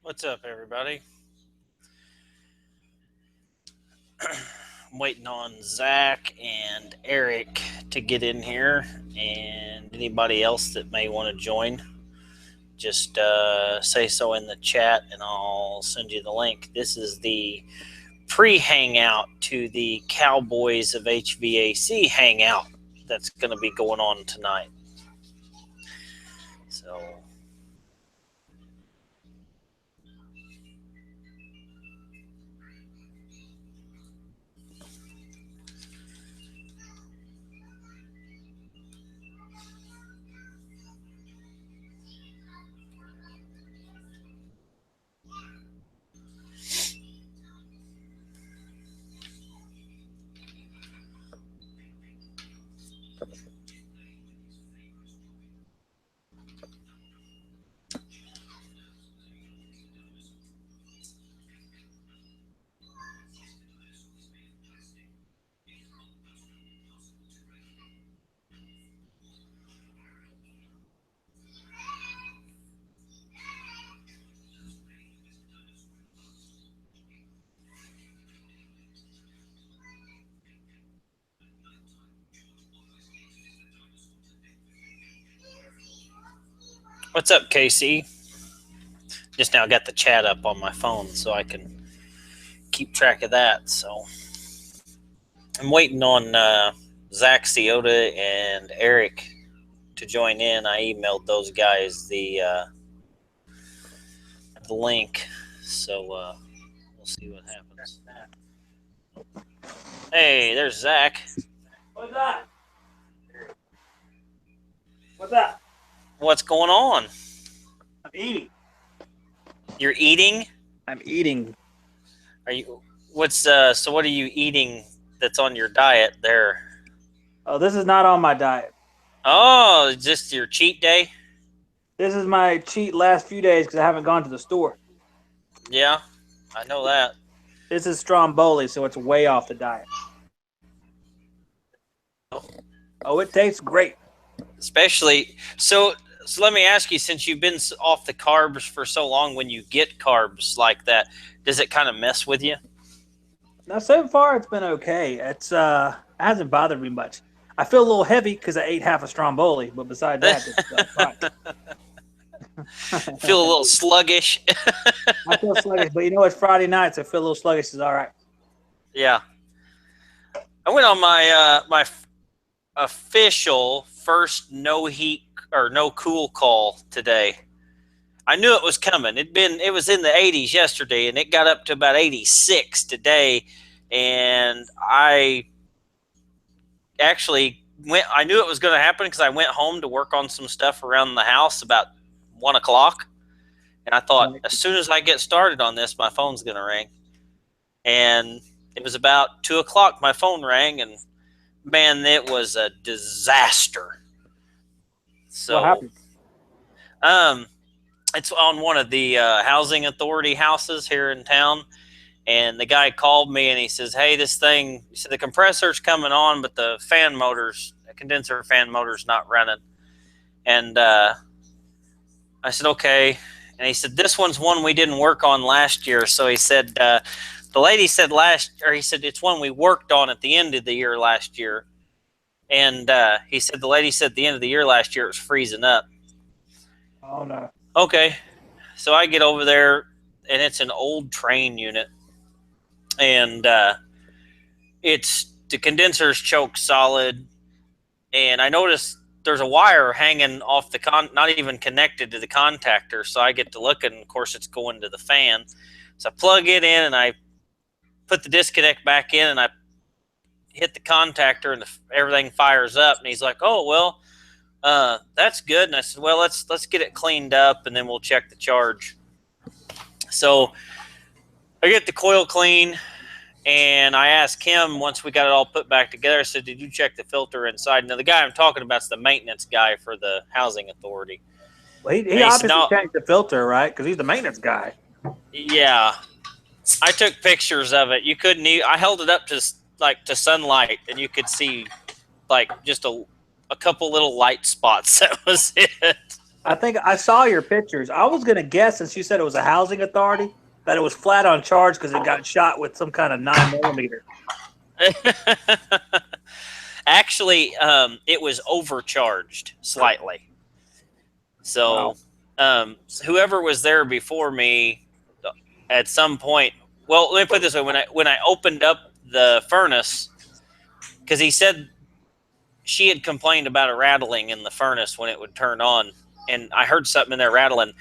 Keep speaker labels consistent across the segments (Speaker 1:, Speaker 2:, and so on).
Speaker 1: What's up, everybody? I'm waiting on Zach and Eric to get in here, and anybody else that may want to join, just say so in the chat, and I'll send you the link. This is the pre-hangout to the Cowboys of HVAC hangout that's going to be going on tonight. So what's up, Casey? Just now got the chat up on my phone so I can keep track of that. So I'm waiting on Zach Ciota and Eric to join in. I emailed those guys the link, so we'll see what happens. Hey, there's Zach.
Speaker 2: What's up? What's up?
Speaker 1: What's going on?
Speaker 2: I'm eating.
Speaker 1: You're eating?
Speaker 2: I'm eating.
Speaker 1: Are you? What's so? What are you eating that's on your diet there?
Speaker 2: Oh, this is not on my diet.
Speaker 1: Oh, just your cheat day?
Speaker 2: This is my cheat last few days because I haven't gone to the store.
Speaker 1: Yeah, I know that.
Speaker 2: This is Stromboli, so it's way off the diet. Oh, it tastes great.
Speaker 1: Especially so let me ask you, since you've been off the carbs for so long, when you get carbs like that, does it kind of mess with you?
Speaker 2: Now, so far it's been okay. It hasn't bothered me much. I feel a little heavy because I ate half a Stromboli, but besides that, it's fine.
Speaker 1: Feel a little sluggish.
Speaker 2: I feel sluggish, but you know, it's Friday night, so I feel a little sluggish. Is all right.
Speaker 1: Yeah, I went on my official first no heat or no cool call today. I knew it was coming. It was in the 80s yesterday, and it got up to about 86 today. And I actually I knew it was going to happen because I went home to work on some stuff around the house about 1 o'clock. And I thought, as soon as I get started on this, my phone's going to ring. And it was about 2 o'clock, my phone rang, and man, it was a disaster. So,
Speaker 2: what happened?
Speaker 1: It's on one of the housing authority houses here in town. And the guy called me and he says, hey, he said the compressor's coming on, but the condenser fan motor's not running. And I said, okay. And he said, this one's one we didn't work on last year. So he said, the lady said he said, it's one we worked on at the end of the year last year. And he said, the lady said at the end of the year last year it was freezing up.
Speaker 2: Oh, no.
Speaker 1: Okay. So I get over there, and it's an old train unit. And it's the condenser's choke solid. And I noticed there's a wire hanging off not even connected to the contactor. So I get to look, and of course it's going to the fan. So I plug it in, and I put the disconnect back in, and I hit the contactor, and everything fires up. And he's like, oh, well, that's good. And I said, well, let's get it cleaned up, and then we'll check the charge. So I get the coil clean, and I asked him once we got it all put back together, I said, did you check the filter inside? Now, the guy I'm talking about is the maintenance guy for the housing authority.
Speaker 2: Well, he obviously changed the filter, right? Because he's the maintenance guy.
Speaker 1: Yeah. I took pictures of it. You couldn't I held it up to sunlight, and you could see like just a couple little light spots. That was it.
Speaker 2: I think I saw your pictures. I was gonna guess, since you said it was a housing authority, that it was flat on charge because it got shot with some kind of 9mm.
Speaker 1: Actually, it was overcharged slightly. So,
Speaker 2: Wow.
Speaker 1: whoever was there before me, at some point, well, let me put it this way: when I opened up the furnace, because he said she had complained about a rattling in the furnace when it would turn on, and I heard something in there rattling.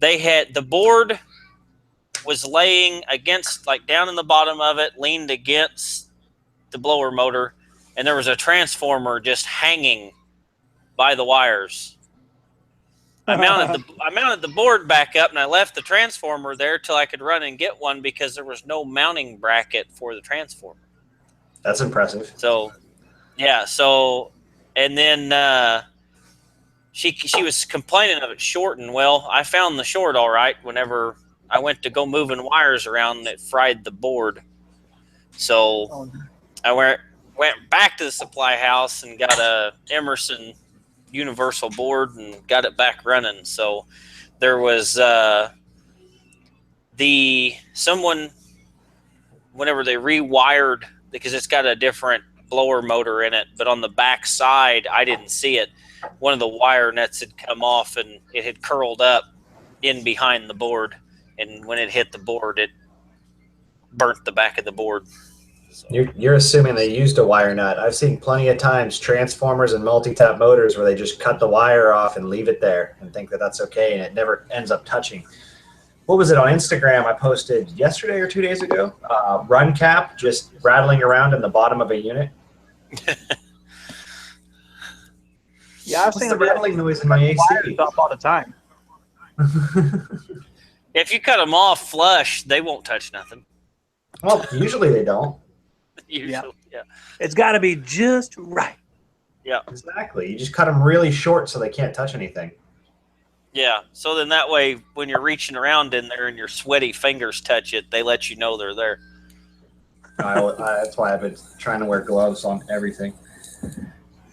Speaker 1: The board was laying against, like, down in the bottom of it, leaned against the blower motor, and there was a transformer just hanging by the wires. I mounted the board back up, and I left the transformer there till I could run and get one because there was no mounting bracket for the transformer.
Speaker 3: That's impressive.
Speaker 1: So, yeah. So, and then she was complaining of it shorting. Well, I found the short all right. Whenever I went to go moving wires around, it fried the board. So I went back to the supply house and got a Emerson universal board and got it back running. So there was someone, whenever they rewired, because it's got a different blower motor in it, but on the back side I didn't see it. One of the wire nuts had come off and it had curled up in behind the board, and when it hit the board, it burnt the back of the board. So.
Speaker 3: You're assuming they used a wire nut. I've seen plenty of times transformers and multi-tap motors where they just cut the wire off and leave it there and think that that's okay, and it never ends up touching. What was it on Instagram I posted yesterday or 2 days ago? Run cap just rattling around in the bottom of a unit.
Speaker 2: Yeah, I've seen
Speaker 3: the rattling noise in my AC
Speaker 2: all the time.
Speaker 1: If you cut them off flush, they won't touch nothing.
Speaker 3: Well, usually they don't.
Speaker 1: Usually, yeah.
Speaker 2: It's got to be just right.
Speaker 1: Yeah.
Speaker 3: Exactly. You just cut them really short so they can't touch anything.
Speaker 1: Yeah. So then that way, when you're reaching around in there and your sweaty fingers touch it, they let you know they're there.
Speaker 3: That's why I've been trying to wear gloves on everything.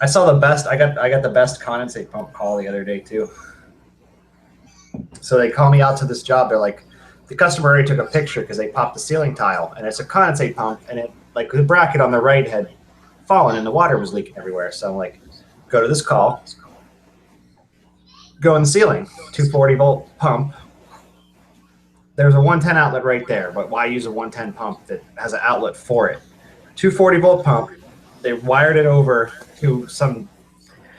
Speaker 3: I saw the best. I got the best condensate pump call the other day too. So they call me out to this job. They're like, the customer already took a picture because they popped the ceiling tile, and it's a condensate pump, and it, like, the bracket on the right had fallen and the water was leaking everywhere. So I'm like, go to this call, go in the ceiling, 240 volt pump. There's a 110 outlet right there, but why use a 110 pump that has an outlet for it? 240 volt pump. They wired it over to some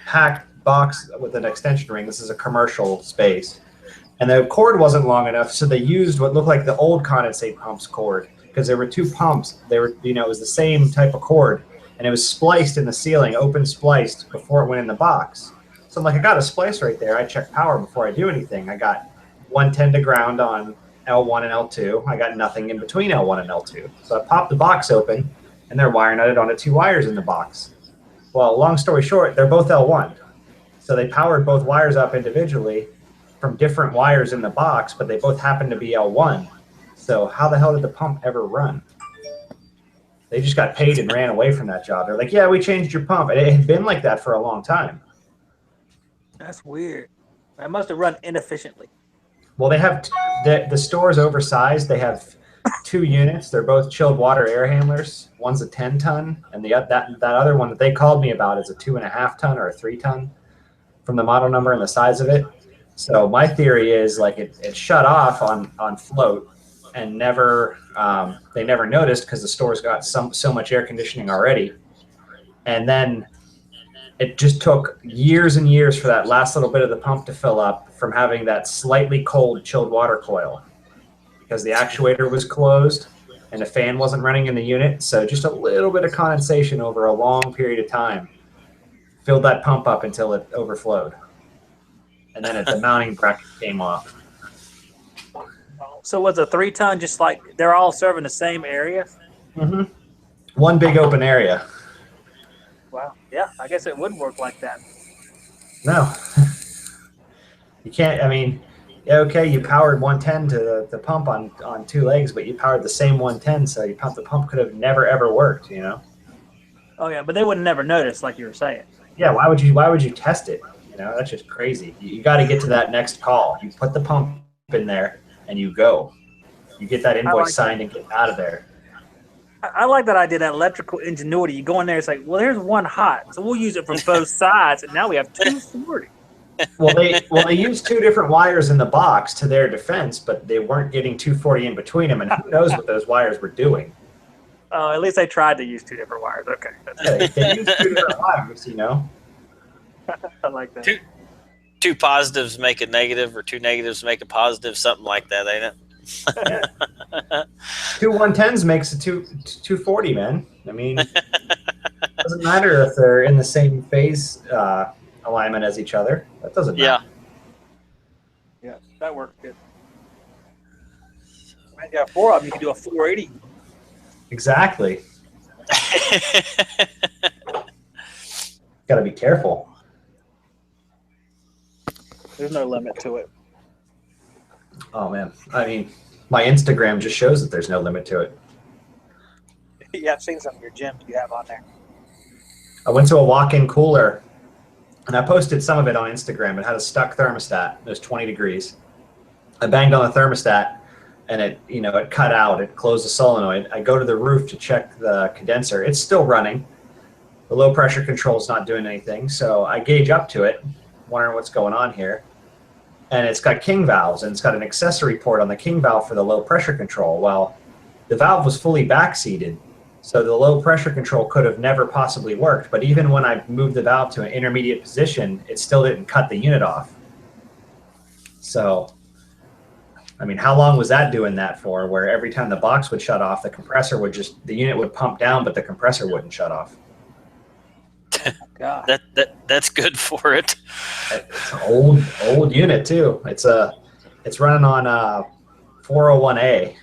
Speaker 3: packed box with an extension ring. This is a commercial space. And the cord wasn't long enough, so they used what looked like the old condensate pump's cord, because there were two pumps. They were, it was the same type of cord, and it was spliced in the ceiling, open spliced before it went in the box. So I'm like, I got a splice right there. I check power before I do anything. I got 110 to ground on L1 and L2. I got nothing in between L1 and L2. So I popped the box open, and they're wire nutted onto two wires in the box. Well, long story short, they're both L1. So they powered both wires up individually from different wires in the box, but they both happen to be L1. So how the hell did the pump ever run? They just got paid and ran away from that job. They're like, yeah, we changed your pump. And it had been like that for a long time.
Speaker 2: That's weird. That must have run inefficiently.
Speaker 3: Well, they have, the store's oversized. They have two units. They're both chilled water air handlers. One's a 10-ton, and that other one that they called me about is a 2.5-ton or a 3-ton from the model number and the size of it. So my theory is, like, it shut off on float and never they never noticed because the store's got so much air conditioning already. And then it just took years and years for that last little bit of the pump to fill up from having that slightly cold chilled water coil, because the actuator was closed and the fan wasn't running in the unit. So just a little bit of condensation over a long period of time filled that pump up until it overflowed. And then the mounting bracket came off.
Speaker 2: So was a 3-ton just like they're all serving the same area?
Speaker 3: Mm-hmm. One big open area.
Speaker 2: Wow. Yeah, I guess it wouldn't work like that.
Speaker 3: No. You can't, I mean, okay, you powered 110 to the pump on two legs, but you powered the same 110, so the pump could have never, ever worked, Oh,
Speaker 2: yeah, but they would never notice, like you were saying.
Speaker 3: Yeah, why would you test it? That's just crazy. You got to get to that next call. You put the pump in there and you go. You get that invoice signed and get out of there.
Speaker 2: I like that idea, that electrical ingenuity. You go in there, it's like, well, there's one hot, so we'll use it from both sides, and now we have 240.
Speaker 3: Well, they used 2 different wires in the box to their defense, but they weren't getting 240 in between them, and who knows what those wires were doing.
Speaker 2: Oh, at least they tried to use 2 different wires. Okay.
Speaker 3: Yeah, they used 2 different wires,
Speaker 2: I like that.
Speaker 1: Two positives make a negative, or 2 negatives make a positive, something like that, ain't it?
Speaker 3: 2 110s makes a 240, man. I mean, it doesn't matter if they're in the same phase alignment as each other. That doesn't matter.
Speaker 2: Yeah, that works good. Man, you got 4 of them, you can do a 480.
Speaker 3: Exactly. Got to be careful.
Speaker 2: There's no limit to it.
Speaker 3: Oh, man. I mean, my Instagram just shows that there's no limit to it.
Speaker 2: Yeah, I've seen some of your gyms you have on there.
Speaker 3: I went to a walk-in cooler, and I posted some of it on Instagram. It had a stuck thermostat. It was 20 degrees. I banged on the thermostat, and it cut out. It closed the solenoid. I go to the roof to check the condenser. It's still running. The low pressure control is not doing anything, so I gauge up to it, wondering what's going on here. And it's got king valves, and it's got an accessory port on the king valve for the low pressure control. Well, the valve was fully backseated, so the low pressure control could have never possibly worked. But even when I moved the valve to an intermediate position, it still didn't cut the unit off. So, I mean, how long was that doing that for, where every time the box would shut off, the unit would pump down, but the compressor wouldn't shut off?
Speaker 2: God.
Speaker 1: That's good for it.
Speaker 3: It's an old unit too. It's running on 401A,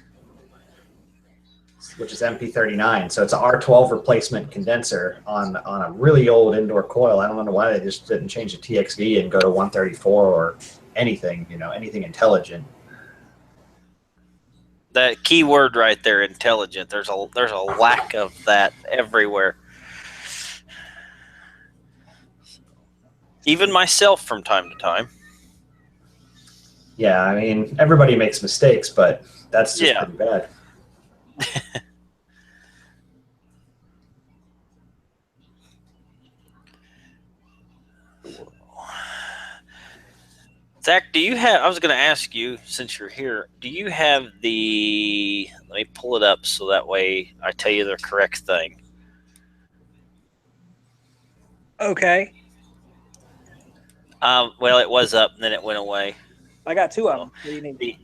Speaker 3: which is MP39. So it's an R12 replacement condenser on a really old indoor coil. I don't know why they just didn't change the TXV and go to 134 or anything, anything intelligent.
Speaker 1: That key word right there, intelligent. There's a lack of that everywhere. Even myself from time to time.
Speaker 3: Yeah, I mean, everybody makes mistakes, but that's just pretty bad.
Speaker 1: Zach, I was going to ask you, since you're here, do you have let me pull it up so that way I tell you the correct thing.
Speaker 2: Okay.
Speaker 1: Well, it was up and then it went away.
Speaker 2: I got 2 of them. What do you need?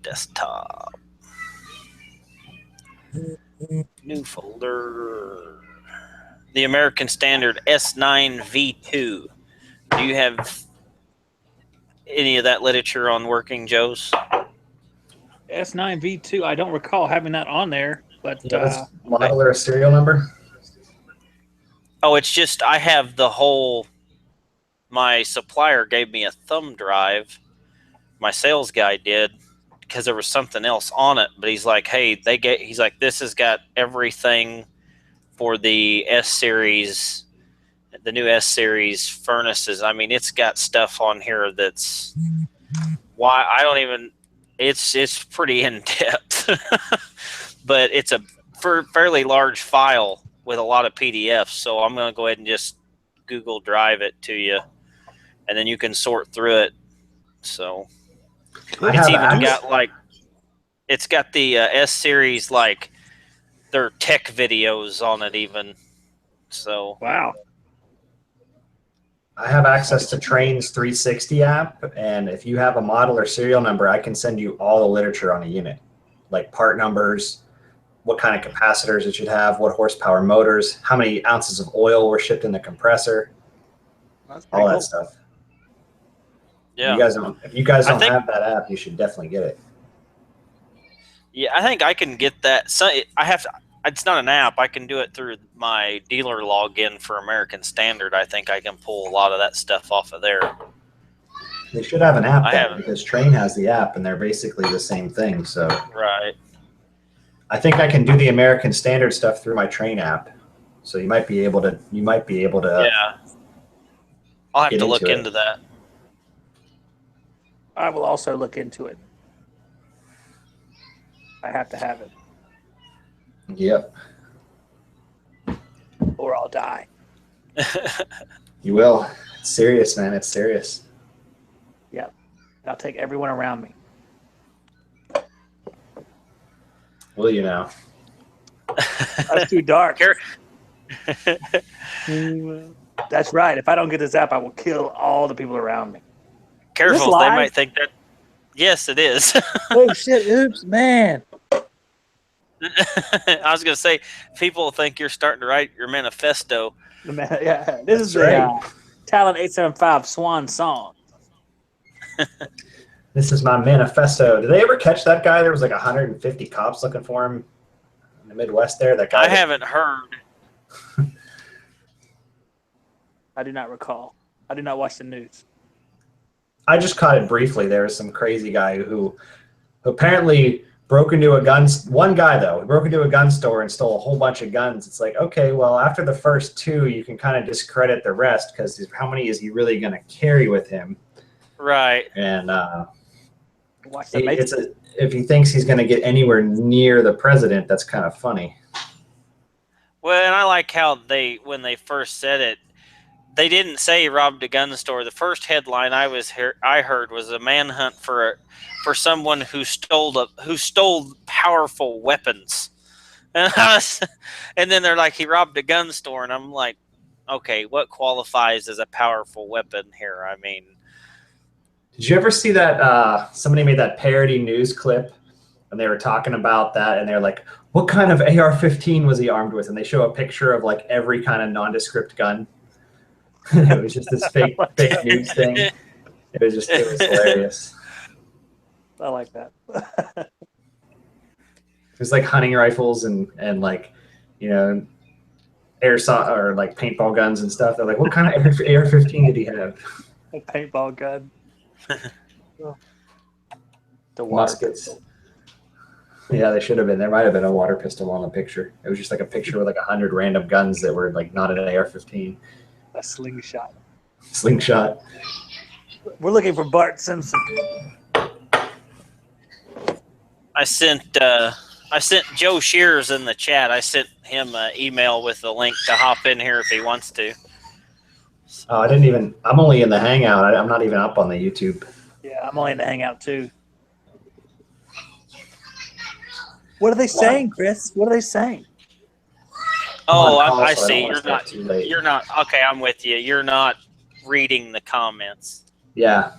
Speaker 1: Desktop. New folder. The American Standard S9V2. Do you have any of that literature on working Joes?
Speaker 2: S9V2. I don't recall having that on there, but
Speaker 3: model or a serial number?
Speaker 1: Oh, it's just I have the whole. My supplier gave me a thumb drive. My sales guy did, because there was something else on it. But he's like, hey, he's like, this has got everything for the S series, the new S series furnaces. I mean, it's got stuff on here that's why I don't even. It's pretty in depth, but it's a fairly large file with a lot of PDFs. So I'm going to go ahead and just Google Drive it to you, and then you can sort through it. So it's even got it's got the S series, like their tech videos on it even. So
Speaker 2: wow.
Speaker 3: I have access to Train's 360 app, and if you have a model or serial number, I can send you all the literature on a unit, like part numbers, what kind of capacitors it should have, what horsepower motors, how many ounces of oil were shipped in the compressor, all that stuff.
Speaker 1: Yeah.
Speaker 3: If you guys don't have that app, you should definitely get it.
Speaker 1: Yeah, I think I can get that. So it's not an app. I can do it through my dealer login for American Standard. I think I can pull a lot of that stuff off of there.
Speaker 3: They should have an app because Train has the app, and they're basically the same thing. So
Speaker 1: right.
Speaker 3: I think I can do the American Standard stuff through my train app, so you might be able to.
Speaker 1: Yeah, I'll have
Speaker 3: get
Speaker 1: to look
Speaker 3: into it.
Speaker 1: into that.
Speaker 2: I will also look into it. I have to have it,
Speaker 3: Yep,
Speaker 2: or I'll die.
Speaker 3: you will. It's serious, man. It's serious.
Speaker 2: Yep. I'll take everyone around me.
Speaker 3: Will you now?
Speaker 2: That's too dark.
Speaker 1: Care-
Speaker 2: That's right. If I don't get this app, I will kill all the people around me.
Speaker 1: Careful,
Speaker 2: live?
Speaker 1: they might think that. Yes, it is.
Speaker 2: Oh shit! Oops, man.
Speaker 1: I was going to say, people think you're starting to write your manifesto.
Speaker 2: Yeah, this is
Speaker 3: That's
Speaker 2: the
Speaker 3: right.
Speaker 2: Talent 875 Swan song.
Speaker 3: This is my manifesto. Did they ever catch that guy? There was like 150 cops looking for him in the Midwest there. That guy.
Speaker 1: I haven't heard.
Speaker 2: I do not recall. I do not watch the news.
Speaker 3: I just caught it briefly. There was some crazy guy who apparently broke into a gun. One guy though, he broke into a gun store and stole a whole bunch of guns. It's like, okay, well, after the first two, you can kind of discredit the rest because how many is he really going to carry with him?
Speaker 1: Right.
Speaker 3: And
Speaker 2: Watch the Matrix.
Speaker 3: if he thinks he's going to get anywhere near the president, that's kind of funny.
Speaker 1: Well, and I like how when they first said it, they didn't say he robbed a gun store. The first headline I heard was a manhunt for someone who stole powerful weapons, and then they're like, he robbed a gun store, and I'm like, okay, what qualifies as a powerful weapon here? I mean,
Speaker 3: did you ever see that somebody made that parody news clip and they were talking about that and they're like, what kind of AR-15 was he armed with? And they show a picture of like every kind of nondescript gun. It was just this fake news thing. It was hilarious.
Speaker 2: I like that.
Speaker 3: It was like hunting rifles and like, airsoft or like paintball guns and stuff. They're like, what kind of AR-15 did he have?
Speaker 2: A paintball gun. The water
Speaker 3: Muskets.
Speaker 2: pistol.
Speaker 3: Yeah, they should have been. There might have been a water pistol on the picture. It was just like a picture with like 100 random guns that were like not an AR-15.
Speaker 2: A slingshot.
Speaker 3: Slingshot.
Speaker 2: We're looking for Bart Simpson.
Speaker 1: I sent Joe Shears in the chat. I sent him an email with the link to hop in here if he wants to.
Speaker 3: Oh, I'm only in the hangout. I'm not even up on the YouTube.
Speaker 2: Yeah, I'm only in the hangout too. What are they saying, Chris? What are they saying?
Speaker 1: Oh, I
Speaker 3: So
Speaker 1: see.
Speaker 3: don't wanna stay too late.
Speaker 1: You're not. Okay, I'm with you. You're not reading the comments.
Speaker 3: Yeah,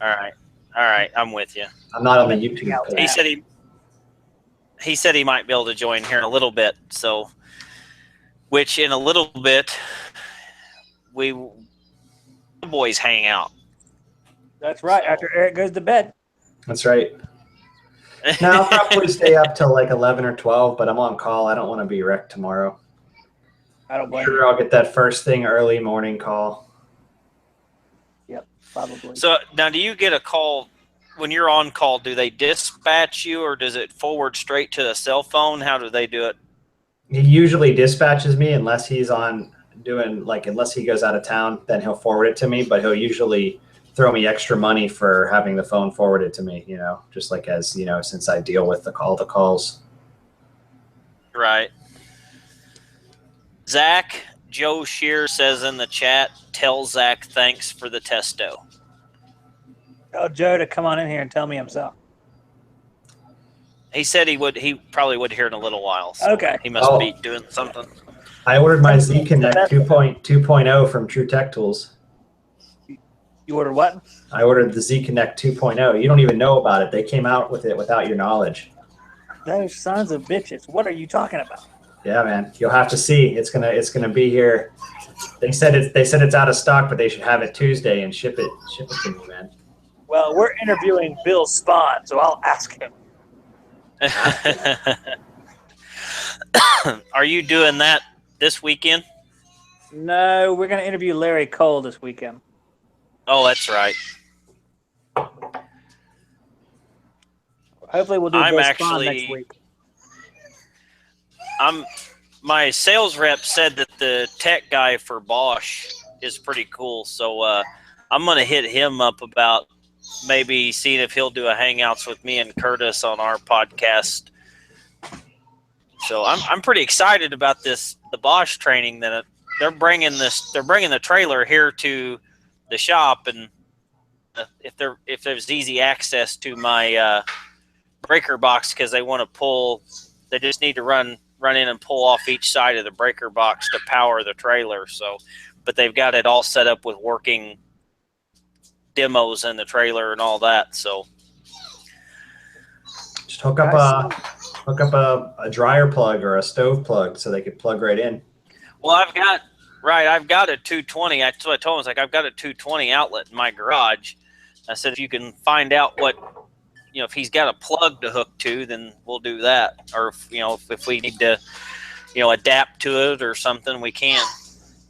Speaker 1: All right. I'm with you.
Speaker 3: I'm not on the YouTube
Speaker 1: He
Speaker 3: page.
Speaker 1: said he might be able to join here in a little bit. So, which in a little bit, the boys hang out.
Speaker 2: That's right. After Eric goes to bed.
Speaker 3: That's right. Now I'll probably stay up till like 11 or 12, but I'm on call. I don't want to be wrecked tomorrow.
Speaker 2: I don't blame
Speaker 3: Sure,
Speaker 2: you.
Speaker 3: I'll get that first thing early morning call.
Speaker 2: Yep, probably.
Speaker 1: So now, do you get a call when you're on call? Do they dispatch you, or does it forward straight to the cell phone? How do they do it?
Speaker 3: He usually dispatches me unless he's unless he goes out of town, then he'll forward it to me, but he'll usually throw me extra money for having the phone forwarded to me, just like as, since I deal with the calls.
Speaker 1: Right. Zach, Joe Shear says in the chat, tell Zach thanks for the testo.
Speaker 2: Tell Joe to come on in here and tell me himself.
Speaker 1: He said he probably would here in a little while. So
Speaker 2: Okay.
Speaker 1: he must be doing something.
Speaker 3: I ordered my Z Connect 2.0 from True Tech Tools.
Speaker 2: You ordered what?
Speaker 3: I ordered the Z Connect 2.0. You don't even know about it. They came out with it without your knowledge.
Speaker 2: Those sons of bitches. What are you talking about?
Speaker 3: Yeah, man. You'll have to see. It's gonna be here. They said it's out of stock, but they should have it Tuesday and ship it to me, man.
Speaker 2: Well, we're interviewing Bill Spahn, so I'll ask him.
Speaker 1: Are you doing that this weekend?
Speaker 2: No, we're going to interview Larry Cole this weekend.
Speaker 1: Oh, that's right.
Speaker 2: Hopefully we'll do
Speaker 1: I'm
Speaker 2: Bill
Speaker 1: actually-
Speaker 2: Spahn next week.
Speaker 1: my sales rep said that the tech guy for Bosch is pretty cool, so I'm gonna hit him up about maybe seeing if he'll do a hangouts with me and Curtis on our podcast. So I'm pretty excited about the Bosch training that they're bringing the trailer here to the shop, and if there's easy access to my breaker box, because they just need to run in and pull off each side of the breaker box to power the trailer. So, but they've got it all set up with working demos in the trailer and all that. So
Speaker 3: just hook up a dryer plug or a stove plug so they could plug right in.
Speaker 1: Well, I've got a 220. That's what I told him. I was like, I've got a 220 outlet in my garage. I said, if you can find out if he's got a plug to hook to, then we'll do that. Or if we need to, adapt to it or something, we can.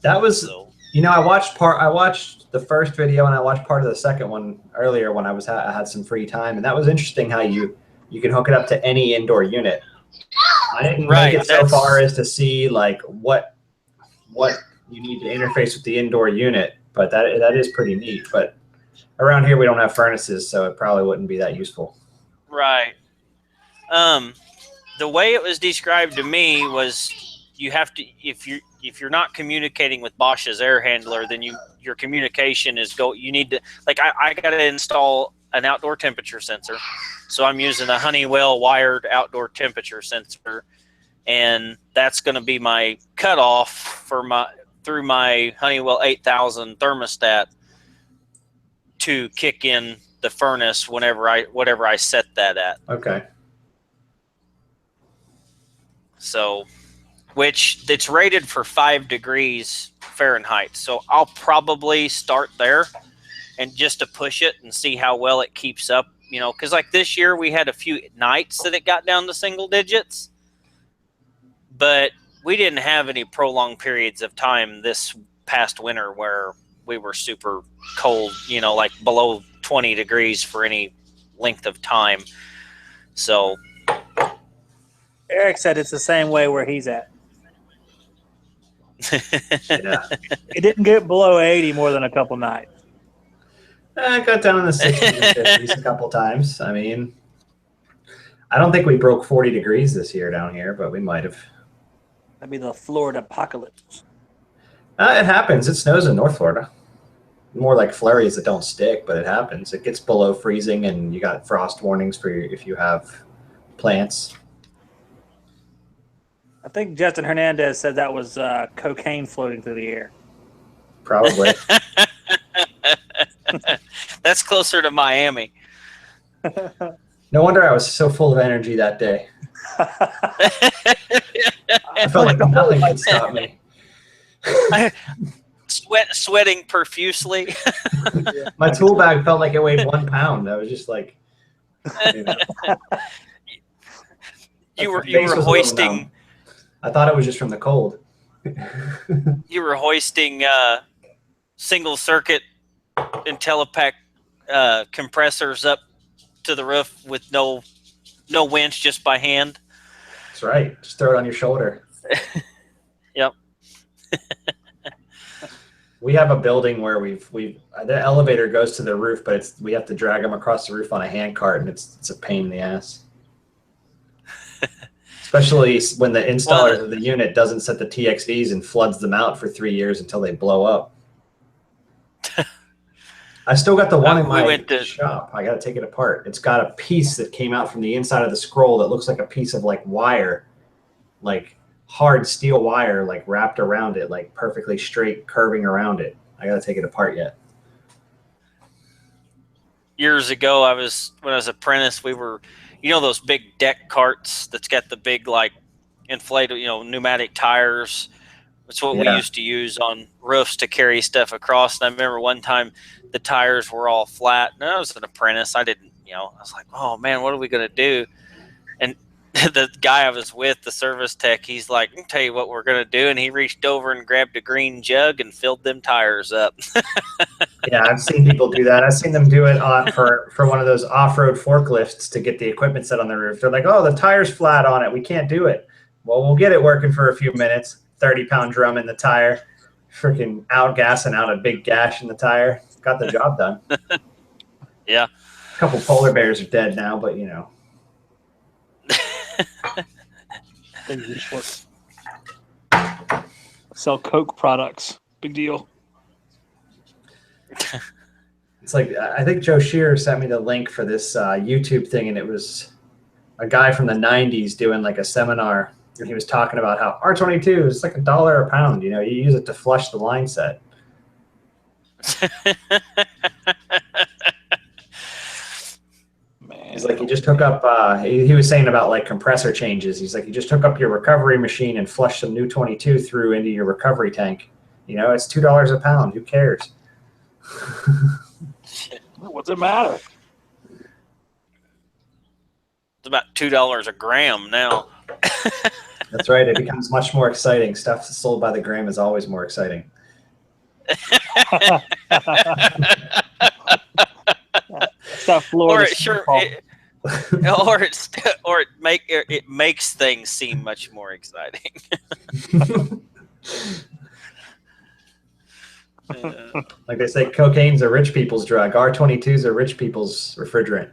Speaker 3: That was, I watched the first video and I watched part of the second one earlier when I had some free time, and that was interesting how you can hook it up to any indoor unit. I didn't make it so far as to see like what you need to interface with the indoor unit, but that is pretty neat. But around here we don't have furnaces, so it probably wouldn't be that useful. Right.
Speaker 1: The way it was described to me was you have to, if you're not communicating with Bosch's air handler, then your communication is you need to, like, I got to install an outdoor temperature sensor. So I'm using a Honeywell wired outdoor temperature sensor, and that's going to be my cutoff through my Honeywell 8000 thermostat to kick in the furnace whatever I set that at.
Speaker 3: Okay.
Speaker 1: So, which it's rated for 5 degrees Fahrenheit. So I'll probably start there and just to push it and see how well it keeps up, because like this year we had a few nights that it got down to single digits, but we didn't have any prolonged periods of time this past winter where we were super cold, like below 20 degrees for any length of time. So
Speaker 2: Eric said it's the same way where he's at.
Speaker 3: Yeah.
Speaker 2: It didn't get below 80 more than a couple nights.
Speaker 3: I got down in the 60s and 50s a couple times. I mean, I don't think we broke 40 degrees this year down here, but we might have.
Speaker 2: That'd be the Florida apocalypse.
Speaker 3: It happens. It snows in North Florida. More like flurries that don't stick, but it happens. It gets below freezing, and you got frost warnings if you have plants.
Speaker 2: I think Justin Hernandez said that was cocaine floating through the air.
Speaker 3: Probably.
Speaker 1: That's closer to Miami.
Speaker 3: No wonder I was so full of energy that day. I felt like nothing could stop me.
Speaker 1: Sweating profusely.
Speaker 3: My tool bag felt like it weighed 1 pound. I was just like,
Speaker 1: you were hoisting.
Speaker 3: I thought it was just from the cold.
Speaker 1: You were hoisting single circuit IntelliPack compressors up to the roof with no winch, just by hand.
Speaker 3: That's right. Just throw it on your shoulder.
Speaker 1: Yep.
Speaker 3: We have a building where the elevator goes to the roof, but we have to drag them across the roof on a hand cart, and it's a pain in the ass. Especially when the installer of the unit doesn't set the TXVs and floods them out for 3 years until they blow up. I still got the one in my shop. I got to take it apart. It's got a piece that came out from the inside of the scroll that looks like a piece of like wire, like hard steel wire, like wrapped around it, like perfectly straight, curving around it. I got to take it apart yet.
Speaker 1: Years ago, when I was apprentice, we were, those big deck carts that's got the big like inflated, pneumatic tires. That's what we used to use on roofs to carry stuff across. And I remember one time the tires were all flat. And I was an apprentice. I didn't, I was like, oh man, what are we going to do? And the guy I was with, the service tech, he's like, I can tell you what we're going to do. And he reached over and grabbed a green jug and filled them tires up.
Speaker 3: Yeah, I've seen people do that. I've seen them do it for one of those off-road forklifts to get the equipment set on the roof. They're like, oh, the tire's flat on it. We can't do it. Well, we'll get it working for a few minutes. 30-pound drum in the tire, freaking outgassing out a big gash in the tire. Got the job done.
Speaker 1: Yeah.
Speaker 3: A couple polar bears are dead now, but you know.
Speaker 2: Things are short. Sell Coke products. Big deal.
Speaker 3: It's like, I think Joe Shearer sent me the link for this YouTube thing, and it was a guy from the 90s doing like a seminar, and he was talking about how R22 is like $1 a pound. You know, you use it to flush the line set.
Speaker 2: Man.
Speaker 3: He's like, you just hook up, he was saying about like compressor changes. He's like, you just hook up your recovery machine and flush some new 22 through into your recovery tank. You know, it's $2 a pound. Who cares?
Speaker 2: What's it matter?
Speaker 1: It's about $2 a gram now.
Speaker 3: That's right. It becomes much more exciting. Stuff sold by the gram is always more exciting.
Speaker 2: Stuff Florida.
Speaker 1: Or it makes things seem much more exciting.
Speaker 3: Like they say, cocaine's a rich people's drug. R22's a rich people's refrigerant.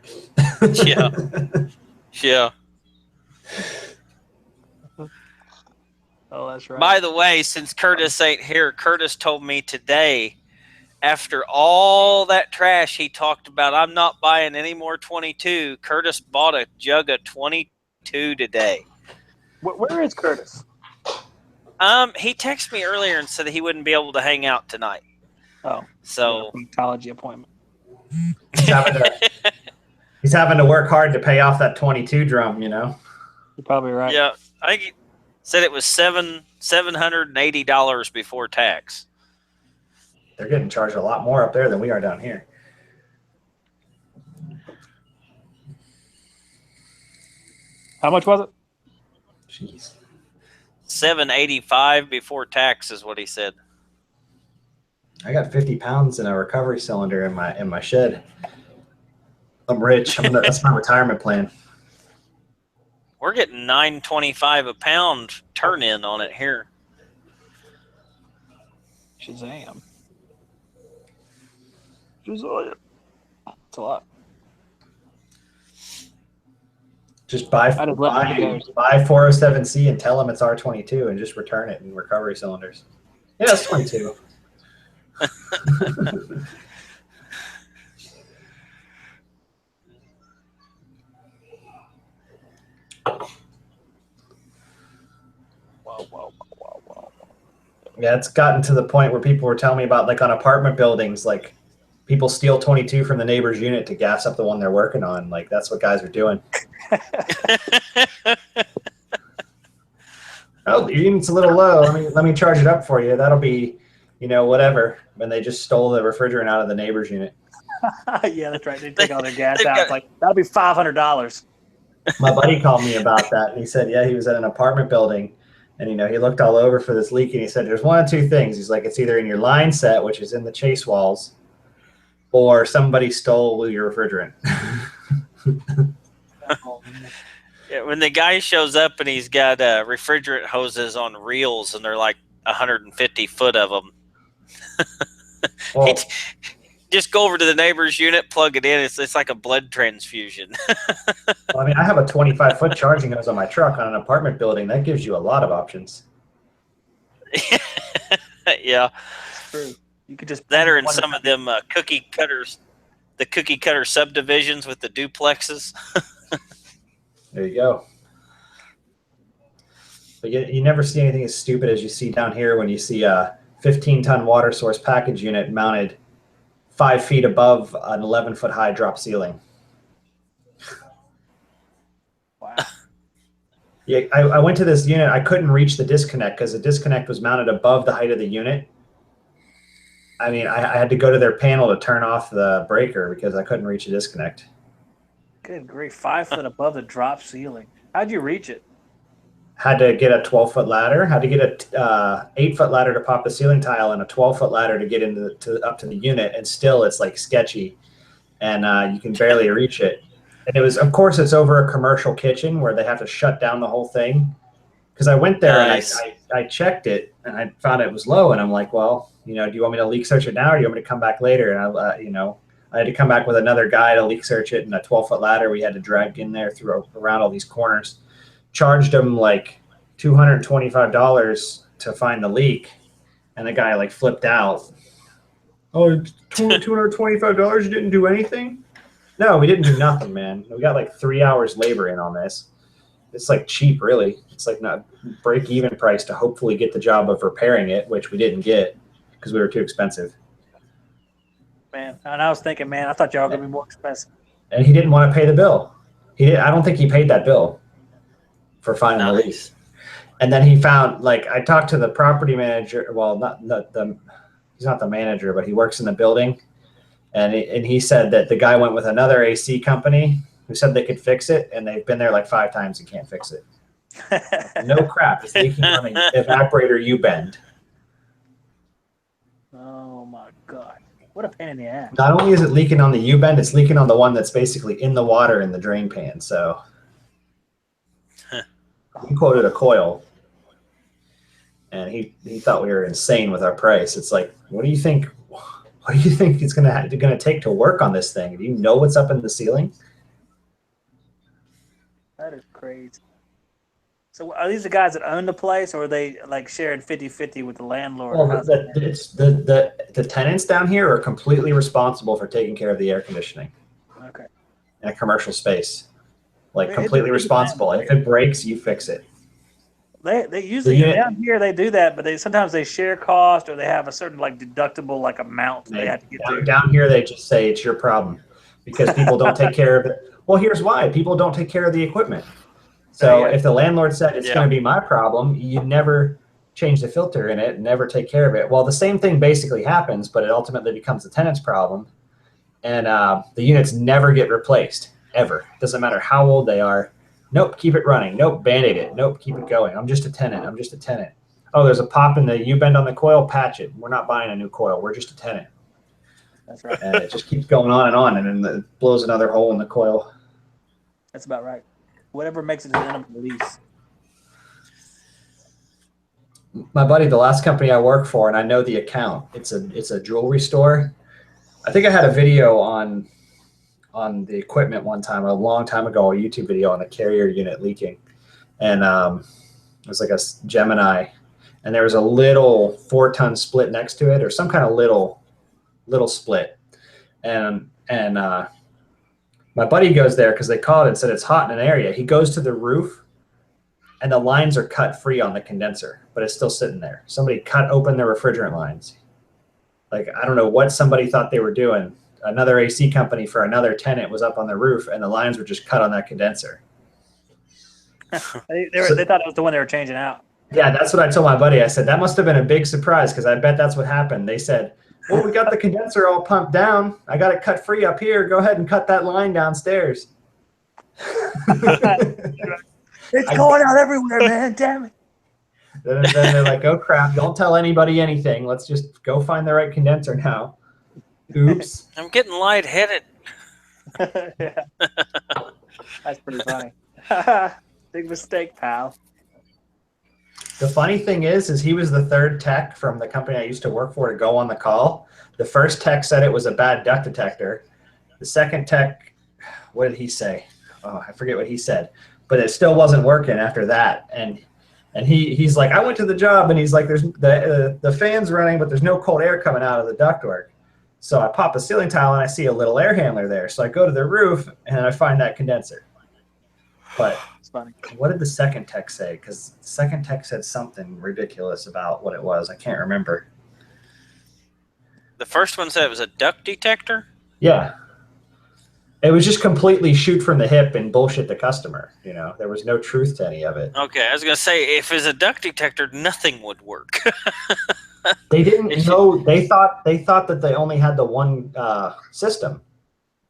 Speaker 1: Yeah.
Speaker 2: Oh, that's right.
Speaker 1: By the way, since Curtis ain't here, Curtis told me today, after all that trash he talked about, I'm not buying any more 22. Curtis bought a jug of 22 today.
Speaker 2: Where is Curtis?
Speaker 1: He texted me earlier and said that he wouldn't be able to hang out tonight.
Speaker 2: Oh,
Speaker 1: so
Speaker 2: oncology appointment.
Speaker 3: He's having to work hard to pay off that 22 drum. You know.
Speaker 2: You're probably right.
Speaker 1: Yeah, I think he said it was $780 before tax.
Speaker 3: They're getting charged a lot more up there than we are down here.
Speaker 2: How much was it?
Speaker 3: Jeez.
Speaker 1: $785 before tax is what he said.
Speaker 3: I got 50 pounds in a recovery cylinder in my shed. I'm rich. That's my retirement plan.
Speaker 1: We're getting $9.25 a pound turn in on it here.
Speaker 2: Shazam. Shazam. That's a lot.
Speaker 3: Just buy 407C and tell them it's R22 and just return it in recovery cylinders. Yeah, it's 22.
Speaker 2: Wow.
Speaker 3: Yeah, it's gotten to the point where people were telling me about, like on apartment buildings, like people steal 22 from the neighbor's unit to gas up the one they're working on. Like that's what guys are doing. Oh, your unit's a little low. Let me charge it up for you. That'll be, whatever. When they just stole the refrigerant out of the neighbor's unit.
Speaker 2: Yeah, that's right. They take all their gas out. It's like, that'll be $500.
Speaker 3: My buddy called me about that, and he said, yeah, he was at an apartment building, and he looked all over for this leak, and he said, there's one of two things. He's like, it's either in your line set, which is in the chase walls, or somebody stole your refrigerant.
Speaker 1: Yeah, when the guy shows up and he's got refrigerant hoses on reels, and they're like 150 foot of them. Well, just go over to the neighbor's unit, plug it in. It's like a blood transfusion.
Speaker 3: Well, I have a 25-foot charging hose on my truck on an apartment building. That gives you a lot of options.
Speaker 1: Yeah.
Speaker 2: It's true. You could just
Speaker 1: that, or in some of them cookie cutters, the cookie cutter subdivisions with the duplexes.
Speaker 3: There you go. But you never see anything as stupid as you see down here when you see a 15-ton water source package unit mounted 5 feet above an 11-foot high drop ceiling.
Speaker 2: Wow.
Speaker 3: Yeah, I went to this unit. I couldn't reach the disconnect because the disconnect was mounted above the height of the unit. I had to go to their panel to turn off the breaker because I couldn't reach the disconnect.
Speaker 2: Good grief, 5 foot above the drop ceiling. How'd you reach it?
Speaker 3: Had to get a 12-foot ladder. Had to get a 8-foot ladder to pop the ceiling tile and a 12-foot ladder to get up to the unit. And still, it's like sketchy, and you can barely reach it. And it was, of course, it's over a commercial kitchen where they have to shut down the whole thing. because I went there
Speaker 1: Nice.
Speaker 3: and I checked it and I found it was low, and I'm like, well, do you want me to leak search it now, or do you want me to come back later? And I had to come back with another guy to leak search it, and a 12-foot ladder we had to drag in there through around all these corners. Charged him like $225 to find the leak, and the guy like flipped out. Oh, $225? You didn't do anything? No, we didn't do nothing, man. We got like 3 hours labor in on this. It's like cheap, really. It's like not break-even price to hopefully get the job of repairing it, which we didn't get because we were too expensive.
Speaker 2: Man, and I was thinking, man, I thought y'all were gonna be more expensive.
Speaker 3: And he didn't want to pay the bill. I don't think he paid that bill for finding the leak. And then he found, like, I talked to the property manager. Well, he's not the manager, but he works in the building. And he said that the guy went with another AC company who said they could fix it, and they've been there like 5 times and can't fix it. No crap. It's leaking on the evaporator U-bend.
Speaker 2: Oh, my God. What a pain in the ass.
Speaker 3: Not only is it leaking on the U-bend, it's leaking on the one that's basically in the water in the drain pan. So he quoted a coil, and he thought we were insane with our price. It's like, what do you think? What do you think it's gonna take to work on this thing? Do you know what's up in the ceiling?
Speaker 2: That is crazy. So are these the guys that own the place, or are they like sharing 50-50 with the landlord?
Speaker 3: Well, the tenants down here are completely responsible for taking care of the air conditioning.
Speaker 2: Okay.
Speaker 3: In a commercial space, like completely responsible. If it breaks, you fix it.
Speaker 2: They usually down here they do that, but sometimes they share cost, or they have a certain like deductible like amount they have to get to.
Speaker 3: Down here they just say it's your problem because people don't take care of it. Well, here's why: people don't take care of the equipment. So if the landlord said it's going to be my problem, you never change the filter in it, never take care of it. Well, the same thing basically happens, but it ultimately becomes the tenant's problem, and the units never get replaced ever. Doesn't matter how old they are. Nope, keep it running. Nope, Band-Aid it. Nope, keep it going. I'm just a tenant. I'm just a tenant. Oh, there's a pop in the U-bend on the coil. Patch it. We're not buying a new coil. We're just a tenant.
Speaker 2: That's right.
Speaker 3: And it just keeps going on, and then it blows another hole in the coil.
Speaker 2: That's about right. Whatever makes it to the end of the lease.
Speaker 3: My buddy, the last company I work for, and I know the account. It's a jewelry store. I think I had a video on the equipment one time, a long time ago, a YouTube video on the carrier unit leaking, and it was like a Gemini, and there was a little 4-ton split next to it, or some kind of little split, and my buddy goes there because they called and said it's hot in an area. He goes to the roof, and the lines are cut free on the condenser, but it's still sitting there. Somebody cut open the refrigerant lines. Like, I don't know what somebody thought they were doing. Another AC company for another tenant was up on the roof, and the lines were just cut on that condenser.
Speaker 2: They thought it was the one they were changing out.
Speaker 3: Yeah, that's what I told my buddy. I said, that must have been a big surprise, because I bet that's what happened. They said, well, we got the condenser all pumped down. I got it cut free up here. Go ahead and cut that line downstairs.
Speaker 2: It's going out everywhere, man. Damn it.
Speaker 3: Then they're like, oh, crap. Don't tell anybody anything. Let's just go find the right condenser now. Oops.
Speaker 1: I'm getting lightheaded.
Speaker 2: Yeah. That's pretty funny. Big mistake, pal.
Speaker 3: The funny thing is he was the third tech from the company I used to work for to go on the call. The first tech said it was a bad duct detector. The second tech, what did he say? Oh, I forget what he said. But it still wasn't working after that. And he's like, I went to the job, and he's like, there's the fan's running, but there's no cold air coming out of the ductwork. So I pop a ceiling tile, and I see a little air handler there. So I go to the roof, and I find that condenser. But
Speaker 2: it's funny.
Speaker 3: What did the second tech say? Because the second tech said something ridiculous about what it was. I can't remember.
Speaker 1: The first one said it was a duct detector?
Speaker 3: Yeah. It was just completely shoot from the hip and bullshit the customer. There was no truth to any of it.
Speaker 1: Okay, I was going to say, if it's a duct detector, nothing would work.
Speaker 3: They didn't know. They thought that they only had the one system.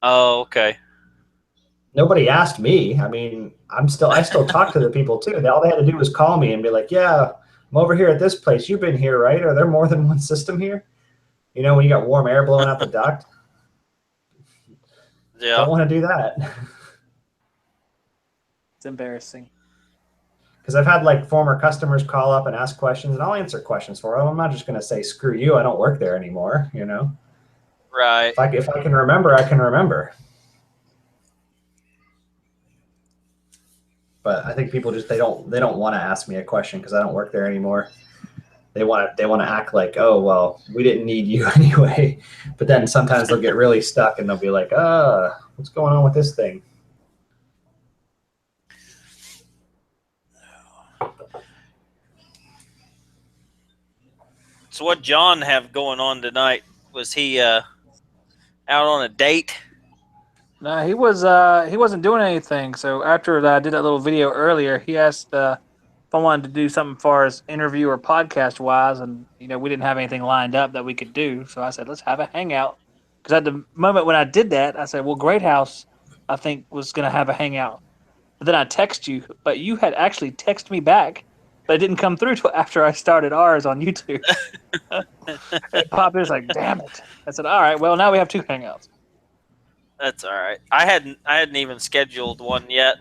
Speaker 1: Oh, okay.
Speaker 3: Nobody asked me. I mean, I still talk to the people too. All they had to do was call me and be like, yeah, I'm over here at this place. You've been here, right? Are there more than one system here? When you got warm air blowing out the duct. Yeah. Don't want to do that.
Speaker 2: It's embarrassing.
Speaker 3: Because I've had like former customers call up and ask questions, and I'll answer questions for them. I'm not just going to say, screw you, I don't work there anymore, you know?
Speaker 1: Right.
Speaker 3: If I can remember, I can remember. But I think people just they don't want to ask me a question because I don't work there anymore. They want to act like, oh well, we didn't need you anyway. But then sometimes they'll get really stuck and they'll be like, what's going on with this thing?
Speaker 1: So what John have going on tonight? Was he out on a date?
Speaker 2: No, he wasn't doing anything. So after I did that little video earlier, he asked if I wanted to do something as far as interview or podcast wise, and we didn't have anything lined up that we could do. So I said, let's have a hangout. Because at the moment when I did that, I said, well, Great House, I think was going to have a hangout. But then I text you, but you had actually texted me back, but it didn't come through till after I started ours on YouTube. It popped in, it's like, damn it. I said, all right, well, now we have 2 hangouts.
Speaker 1: That's all right. I hadn't even scheduled one yet.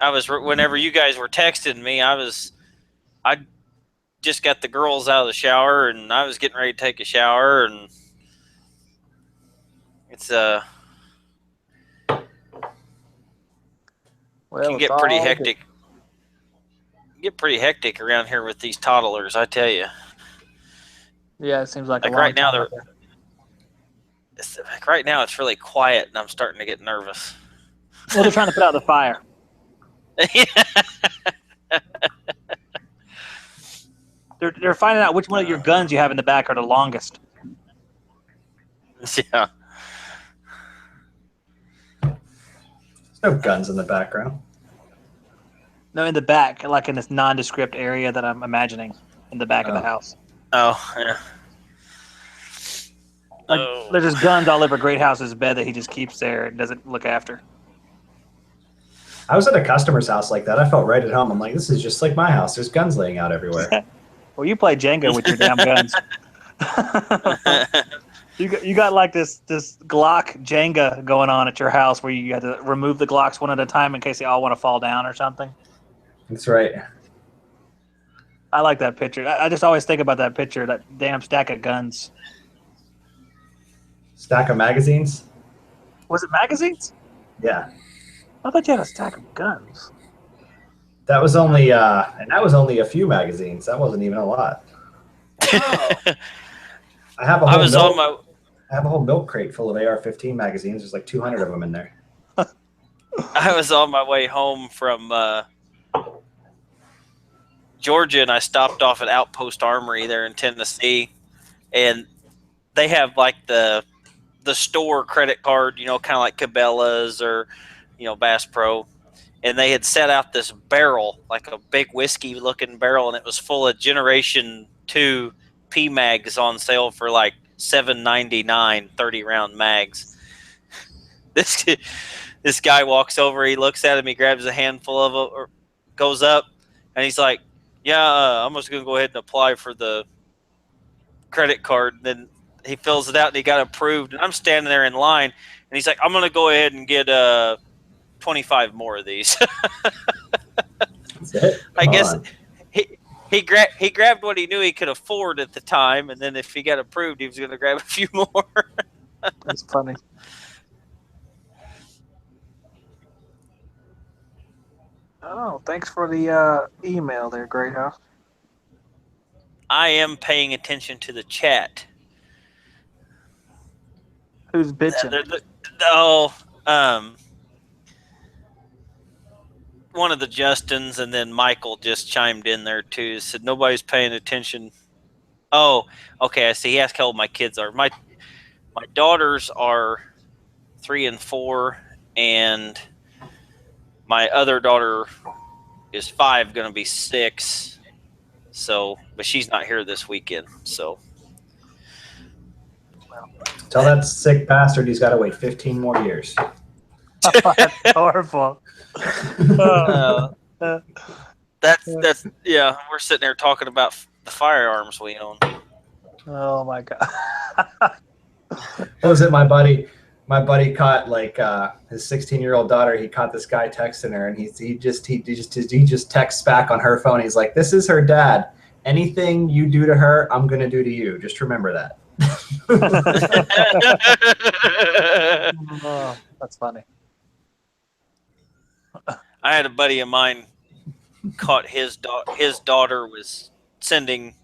Speaker 1: Whenever you guys were texting me, I just got the girls out of the shower and I was getting ready to take a shower, and it's can get pretty hectic. Get pretty hectic around here with these toddlers, I tell you.
Speaker 2: Yeah, it seems like
Speaker 1: right now right now it's really quiet and I'm starting to get nervous.
Speaker 2: Well, they're trying to put out the fire. They're finding out which one of your guns you have in the back are the longest.
Speaker 1: Yeah.
Speaker 3: There's no guns in the background.
Speaker 2: No, in the back, like in this nondescript area that I'm imagining in the back of the house.
Speaker 1: Oh, yeah.
Speaker 2: There's just guns all over Great House's bed that he just keeps there and doesn't look after.
Speaker 3: I was at a customer's house like that. I felt right at home. I'm like, this is just like my house. There's guns laying out everywhere.
Speaker 2: Well, you play Jenga with your damn guns. You got like this Glock Jenga going on at your house where you had to remove the Glocks one at a time in case they all want to fall down or something.
Speaker 3: That's right.
Speaker 2: I like that picture. I just always think about that picture, that damn stack of guns.
Speaker 3: Stack of magazines?
Speaker 2: Was it magazines?
Speaker 3: Yeah.
Speaker 2: I thought you had a stack of guns.
Speaker 3: That was only a few magazines. That wasn't even a lot.
Speaker 2: Oh.
Speaker 3: I have a whole milk crate full of AR-15 magazines. There's like 200 of them in there.
Speaker 1: I was on my way home from Georgia, and I stopped off at Outpost Armory there in Tennessee, and they have like the store credit card, kind of like Cabela's or Bass Pro, and they had set out this barrel, like a big whiskey looking barrel, and it was full of Generation 2 P mags on sale for like $7.99, 30 round mags. This guy walks over, he looks at him, he grabs a handful of it, or goes up, and he's like, yeah, I'm just gonna go ahead and apply for the credit card. Then he fills it out and he got approved, and I'm standing there in line, and he's like, I'm gonna go ahead and get 25 more of these.
Speaker 3: That's it.
Speaker 1: I guess he grabbed what he knew he could afford at the time, and then if he got approved, he was going to grab a few more.
Speaker 2: That's funny. Oh, thanks for the email there, Great House.
Speaker 1: I am paying attention to the chat.
Speaker 2: Who's bitching?
Speaker 1: One of the Justins, and then Michael just chimed in there too. Said nobody's paying attention. Oh, okay. I see. He asked how old my kids are. My daughters are 3 and 4, and my other daughter is 5, going to be 6. So, but she's not here this weekend. So,
Speaker 3: tell that sick bastard he's got to wait 15 more years.
Speaker 2: That's horrible.
Speaker 1: That's yeah. We're sitting there talking about the firearms we own.
Speaker 2: Oh my god.
Speaker 3: What was it, my buddy? my buddy caught like his 16-year-old daughter. He caught this guy texting her, and he just texts back on her phone. He's like, "This is her dad. Anything you do to her, I'm gonna do to you. Just remember that."
Speaker 2: Oh, that's funny.
Speaker 1: I had a buddy of mine caught his daughter was sending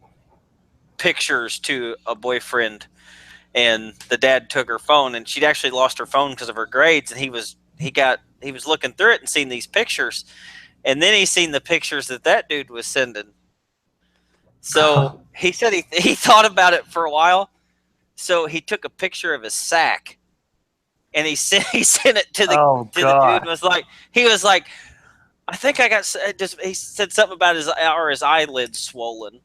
Speaker 1: pictures to a boyfriend, and the dad took her phone, and she'd actually lost her phone because of her grades, and he was looking through it and seen these pictures, and then he seen the pictures that dude was sending. So he said he thought about it for a while. So he took a picture of his sack, and he sent it to the dude. And he was like, I think I got just. He said something about his eyelids swollen.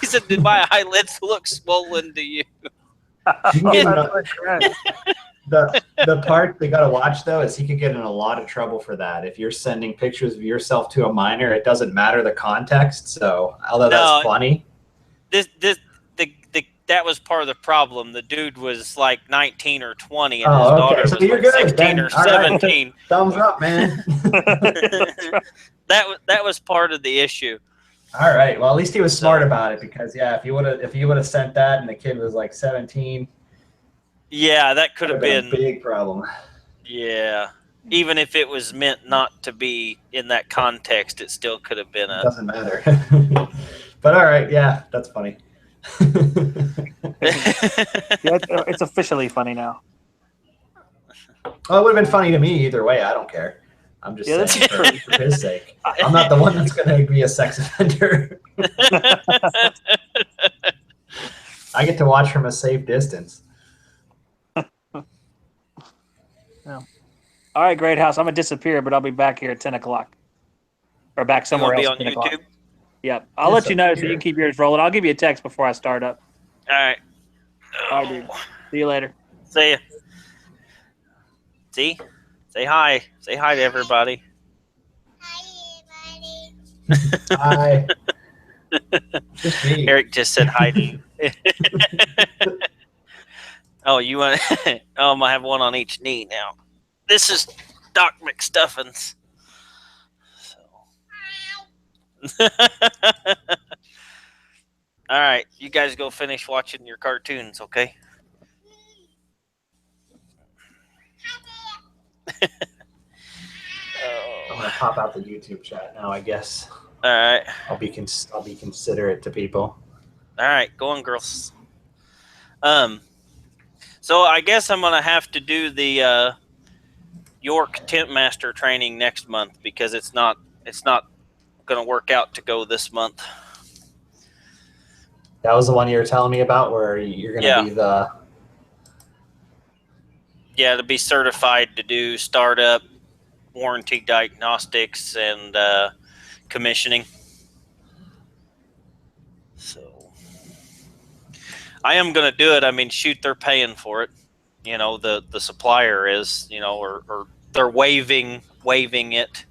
Speaker 1: He said, "Did my eyelids look swollen to you?"
Speaker 3: The part they got to watch though is he could get in a lot of trouble for that. If you're sending pictures of yourself to a minor, it doesn't matter the context. So although that's funny,
Speaker 1: that was part of the problem. The dude was like 19 or 20, and
Speaker 3: his
Speaker 1: daughter was
Speaker 3: like
Speaker 1: good. 16 then. Or 17.
Speaker 3: Right. Thumbs up, man.
Speaker 1: that was part of the issue.
Speaker 3: All right. Well, at least he was smart about it, because if you would have sent that and the kid was like 17.
Speaker 1: Yeah, that could have been
Speaker 3: a big problem.
Speaker 1: Yeah. Even if it was meant not to be in that context, it still could have been
Speaker 3: It doesn't matter. But all right, yeah, that's funny.
Speaker 2: It's officially funny now.
Speaker 3: Well, it would have been funny to me either way. I don't care. I'm just saying for his sake. I'm not the one that's going to be a sex offender. I get to watch from a safe distance.
Speaker 2: All right, Great House. I'm going to disappear, but I'll be back here at 10 o'clock. Or back somewhere else at 10 o'clock. Yep. I'll let you know so you can keep yours rolling. I'll give you a text before I start up.
Speaker 1: All right.
Speaker 2: All right, dude. See you later.
Speaker 1: See ya. See? Say hi. Say hi to everybody.
Speaker 3: Hi, everybody. Hi. Just me.
Speaker 1: Eric just said hi to you. Oh, you want? Oh, I'm gonna have one on each knee now. This is Doc McStuffins. So. All right, you guys go finish watching your cartoons, okay?
Speaker 3: I'm gonna pop out the YouTube chat now, I guess.
Speaker 1: All right.
Speaker 3: I'll be considerate to people.
Speaker 1: All right, go on, girls. So I guess I'm gonna have to do the York Tent Master training next month, because it's not gonna work out to go this month.
Speaker 3: That was the one you were telling me about, where you're gonna be the.
Speaker 1: Yeah, to be certified to do startup, warranty diagnostics, and commissioning. So I am going to do it. I mean, shoot, they're paying for it. You know, the supplier is, you know, or they're waiving it,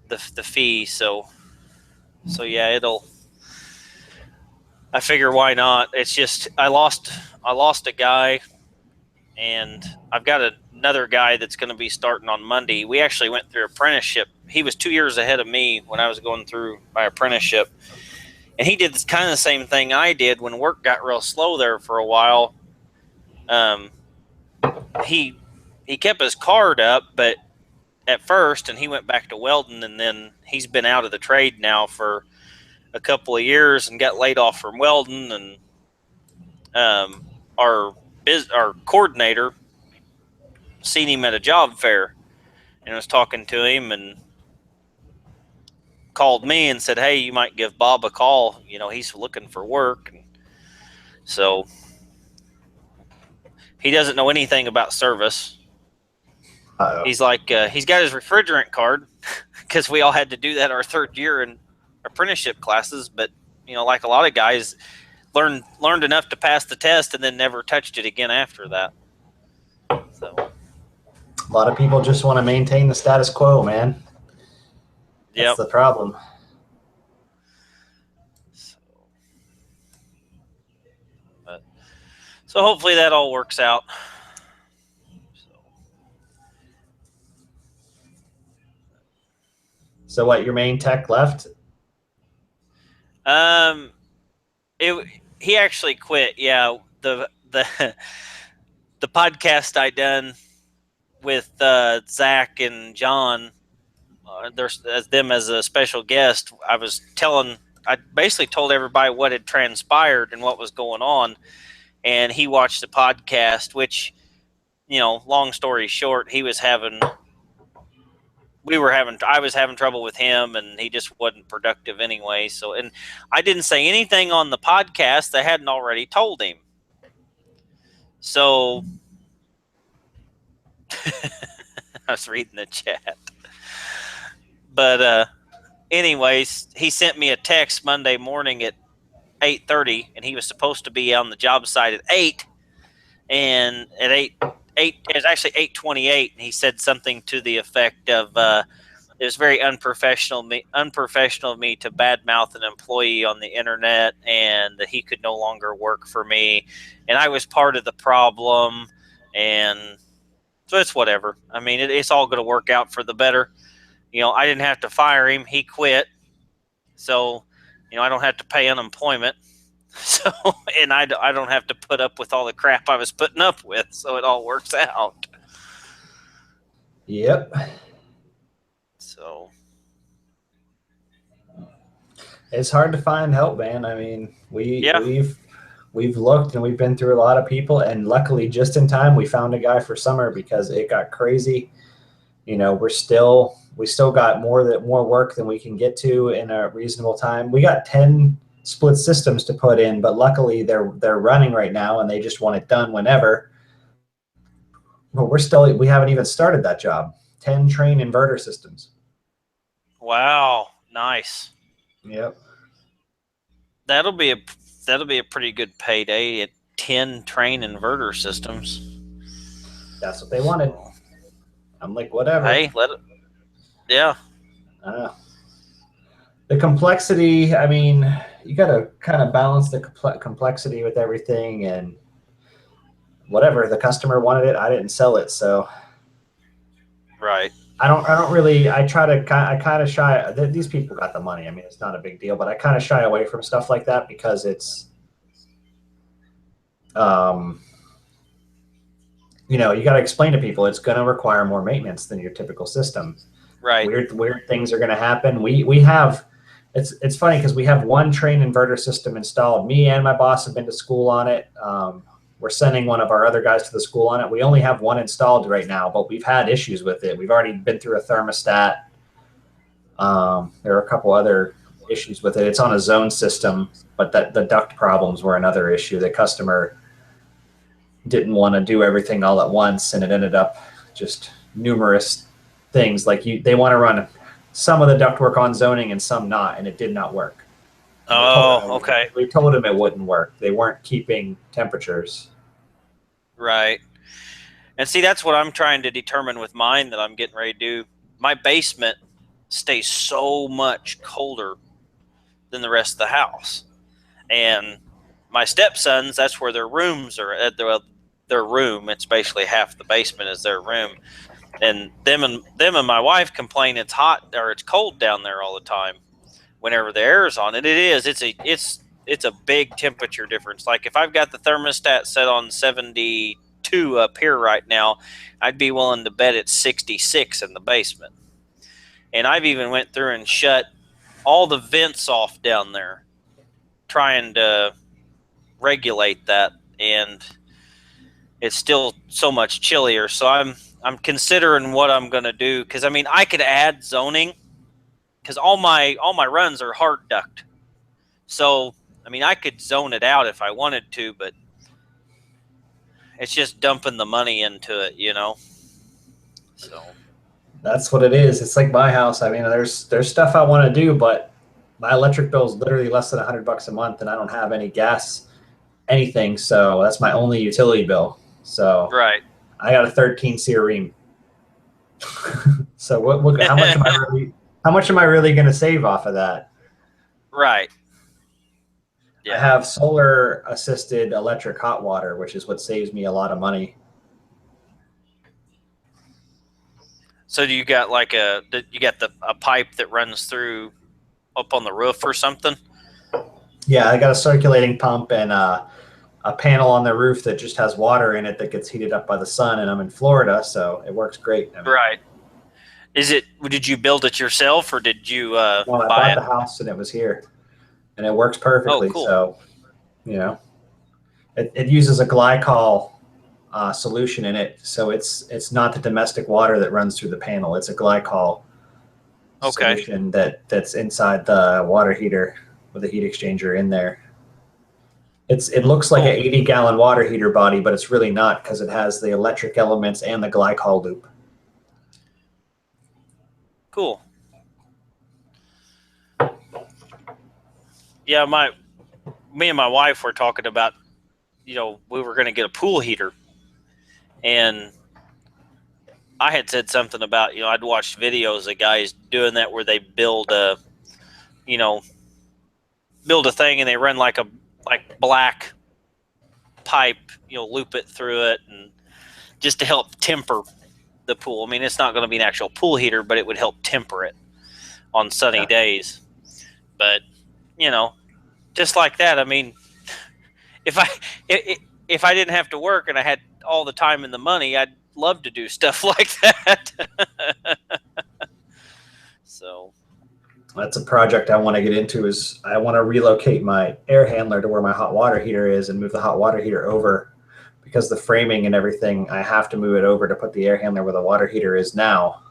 Speaker 1: the fee. So yeah, I figure why not? It's just I lost a guy, and I've got another guy that's going to be starting on Monday. We actually went through apprenticeship. He was 2 years ahead of me when I was going through my apprenticeship. And he did this kind of the same thing I did when work got real slow there for a while. He kept his card up, but at first, and he went back to welding, and then he's been out of the trade now for a couple of years and got laid off from welding. And our coordinator seen him at a job fair and was talking to him and called me and said, "Hey, you might give Bob a call. You know, he's looking for work." And so he doesn't know anything about service.
Speaker 3: Uh-oh.
Speaker 1: He's like, he's got his refrigerant card because we all had to do that our third year in apprenticeship classes. But, you know, like a lot of guys, learned enough to pass the test and then never touched it again after that. So
Speaker 3: a lot of people just want to maintain the status quo, man. That's the problem.
Speaker 1: So hopefully that all works out.
Speaker 3: So what? Your main tech left?
Speaker 1: He actually quit. Yeah, the podcast I done with Zach and John, there's as them as a special guest. I basically told everybody what had transpired and what was going on, and he watched the podcast. Which, long story short, I was having trouble with him, and he just wasn't productive anyway. So, and I didn't say anything on the podcast I hadn't already told him. So, I was reading the chat. But anyways, he sent me a text Monday morning at 8:30, and he was supposed to be on the job site at 8, and at 8 it was actually 8:28, and he said something to the effect of it was very unprofessional of me to badmouth an employee on the internet, and that he could no longer work for me, and I was part of the problem, and so it's whatever. I mean, it's all going to work out for the better. I didn't have to fire him; he quit, so I don't have to pay unemployment. So, and I don't have to put up with all the crap I was putting up with, so it all works out.
Speaker 3: Yep.
Speaker 1: So
Speaker 3: it's hard to find help, man. I mean,
Speaker 1: Yeah.
Speaker 3: we've looked and we've been through a lot of people, and luckily, just in time, we found a guy for summer because it got crazy. We still got more work than we can get to in a reasonable time. We got 10 split systems to put in, but luckily they're running right now, and they just want it done whenever. But we haven't even started that job. 10 train inverter systems.
Speaker 1: Wow, nice.
Speaker 3: Yep.
Speaker 1: That'll be a pretty good payday at 10 train inverter systems.
Speaker 3: That's what they wanted. I'm like, whatever.
Speaker 1: Hey, let it. Yeah.
Speaker 3: The complexity, I mean, you got to kind of balance the complexity with everything, and whatever. The customer wanted it, I didn't sell it, so.
Speaker 1: Right.
Speaker 3: I don't really. I kind of shy. These people got the money. I mean, it's not a big deal, but I kind of shy away from stuff like that because it's, you got to explain to people it's going to require more maintenance than your typical system.
Speaker 1: Right.
Speaker 3: Weird things are going to happen. We have. It's funny because we have one train inverter system installed. Me and my boss have been to school on it. We're sending one of our other guys to the school on it. We only have one installed right now, but we've had issues with it. We've already been through a thermostat. There are a couple other issues with it. It's on a zone system, but the duct problems were another issue. The customer didn't want to do everything all at once, and it ended up just numerous things. Like they want to run some of the ductwork on zoning and some not, and it did not work.
Speaker 1: Okay.
Speaker 3: We told them it wouldn't work. They weren't keeping temperatures.
Speaker 1: Right. And see, that's what I'm trying to determine with mine that I'm getting ready to do. My basement stays so much colder than the rest of the house. And my stepsons, that's where their rooms are at. Their room, it's basically half the basement is their room. And them and my wife complain it's hot or it's cold down there all the time. Whenever the air is on it, it's a big temperature difference. Like if I've got the thermostat set on 72 up here right now, I'd be willing to bet it's 66 in the basement. And I've even went through and shut all the vents off down there, trying to regulate that, and it's still so much chillier. So I'm considering what I'm going to do, because I mean I could add zoning. Because all my runs are hard duct, so I mean I could zone it out if I wanted to, but it's just dumping the money into it, So
Speaker 3: that's what it is. It's like my house. I mean, there's stuff I want to do, but my electric bill is literally less than $100 a month, and I don't have any gas, anything. So that's my only utility bill. So
Speaker 1: right,
Speaker 3: I got a 13 Seareem. So what? How much am I really going to save off of that?
Speaker 1: Right. Yeah.
Speaker 3: I have solar assisted electric hot water, which is what saves me a lot of money.
Speaker 1: So do you got like a pipe that runs through up on the roof or something?
Speaker 3: Yeah, I got a circulating pump and a panel on the roof that just has water in it that gets heated up by the sun. And I'm in Florida, so it works great. I mean,
Speaker 1: Right. Did you build it yourself or did you
Speaker 3: no, I
Speaker 1: buy
Speaker 3: bought
Speaker 1: it?
Speaker 3: the house and it was here, and it works
Speaker 1: Oh,
Speaker 3: perfectly.
Speaker 1: cool.
Speaker 3: So, you know, it uses a glycol solution in it, so it's not the domestic water that runs through the panel. It's a glycol
Speaker 1: Okay.
Speaker 3: solution that's inside the water heater with a heat exchanger in there. It looks like
Speaker 1: Cool.
Speaker 3: an 80-gallon water heater body, but it's really not because it has the electric elements and the glycol loop.
Speaker 1: Cool. Yeah, me and my wife were talking about, we were going to get a pool heater, and I had said something about, I'd watched videos of guys doing that where they you know, build a thing and they run like black pipe, loop it through it, and just to help temper the pool. I mean, it's not going to be an actual pool heater, but it would help temper it on sunny
Speaker 3: Yeah.
Speaker 1: days. But, just like that, I mean, if I if I didn't have to work and I had all the time and the money, I'd love to do stuff like that. So
Speaker 3: That's a project I want to get into. Is I want to relocate my air handler to where my hot water heater is and move the hot water heater over, because the framing and everything, I have to move it over to put the air handler where the water heater is now.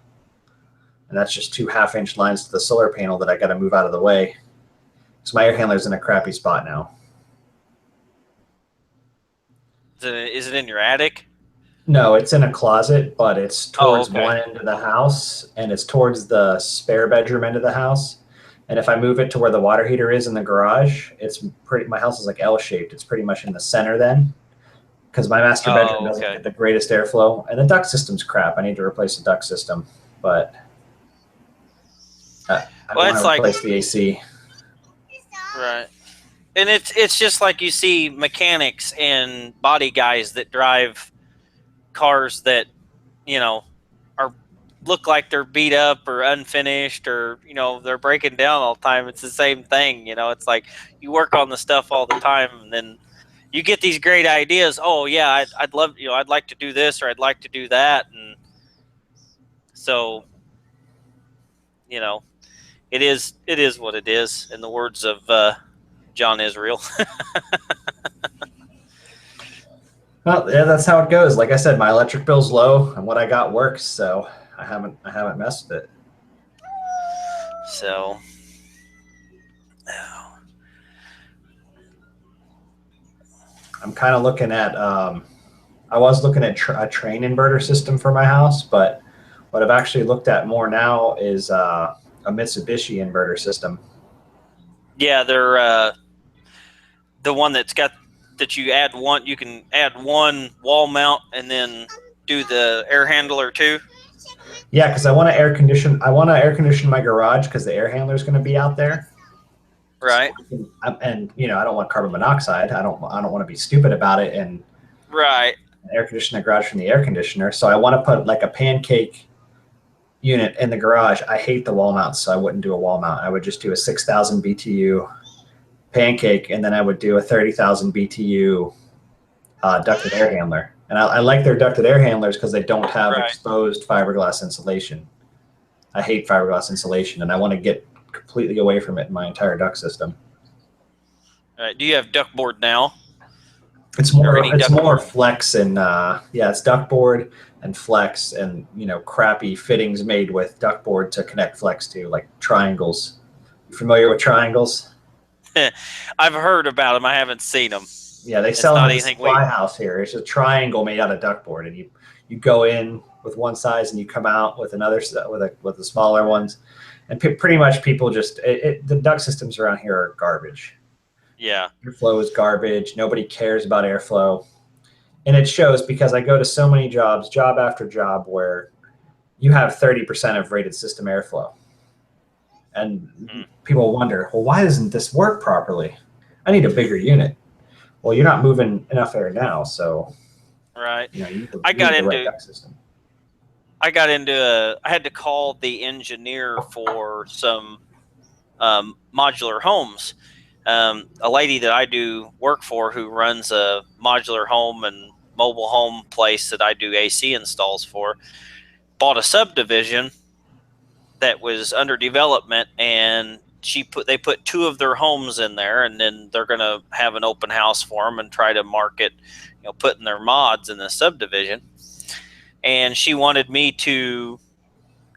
Speaker 3: And that's just 2 half-inch lines to the solar panel that I got to move out of the way. So my air handler's in a crappy spot now.
Speaker 1: is it in your attic?
Speaker 3: No, it's in a closet, but it's towards
Speaker 1: okay.
Speaker 3: one end of the house, and it's towards the spare bedroom end of the house. And if I move it to where the water heater is in the garage, my house is like L-shaped. It's pretty much in the center then, because my master bedroom doesn't
Speaker 1: Okay.
Speaker 3: get the greatest airflow, and the duct system's crap. I need to replace the duct system, but I want to replace the AC.
Speaker 1: Right. And it's just like you see mechanics and body guys that drive cars that, are look like they're beat up or unfinished, or, they're breaking down all the time. It's the same thing, it's like you work on the stuff all the time, and then you get these great ideas. Oh yeah, I'd love, I'd like to do this, or I'd like to do that. And so, it is what it is, in the words of John Israel.
Speaker 3: Well, yeah, that's how it goes. Like I said, my electric bill's low, and what I got works, so I haven't messed with it.
Speaker 1: So,
Speaker 3: I'm kind of looking at. I was looking at a train inverter system for my house, but what I've actually looked at more now is a Mitsubishi inverter system.
Speaker 1: yeah, they're the one that you can add one wall mount and then do the air handler too.
Speaker 3: Yeah, because I want to air condition my garage because the air handler is going to be out there.
Speaker 1: Right.
Speaker 3: So and I don't want carbon monoxide. I don't want to be stupid about it and
Speaker 1: Right.
Speaker 3: air condition the garage from the air conditioner. So I want to put like a pancake unit in the garage. I hate the wall mounts, so I wouldn't do a wall mount. I would just do a 6,000 BTU pancake, and then I would do a 30,000 BTU ducted air handler. And I like their ducted air handlers because they don't have exposed fiberglass insulation. I hate fiberglass insulation, and I want to get completely away from it in my entire duct system.
Speaker 1: All right. Do you have ductboard now?
Speaker 3: It's more flex and it's ductboard and flex, and crappy fittings made with ductboard to connect flex to, like triangles. You familiar with triangles?
Speaker 1: I've heard about them. I haven't seen them.
Speaker 3: Yeah, they sell them in the supply house here. It's a triangle made out of ductboard, and you go in with one size and you come out with another with the smaller ones, and pretty much people just the duct systems around here are garbage.
Speaker 1: Yeah,
Speaker 3: airflow is garbage. Nobody cares about airflow, and it shows because I go to so many jobs, job after job, where you have 30% of rated system airflow, and people wonder, well, why doesn't this work properly? I need a bigger unit. Well, you're not moving enough air now, so
Speaker 1: right.
Speaker 3: you need the
Speaker 1: I
Speaker 3: right duct system.
Speaker 1: I had to call the engineer for some modular homes. A lady that I do work for who runs a modular home and mobile home place that I do AC installs for bought a subdivision that was under development, and they put 2 of their homes in there, and then they're going to have an open house for them and try to market, putting their mods in the subdivision. And she wanted me to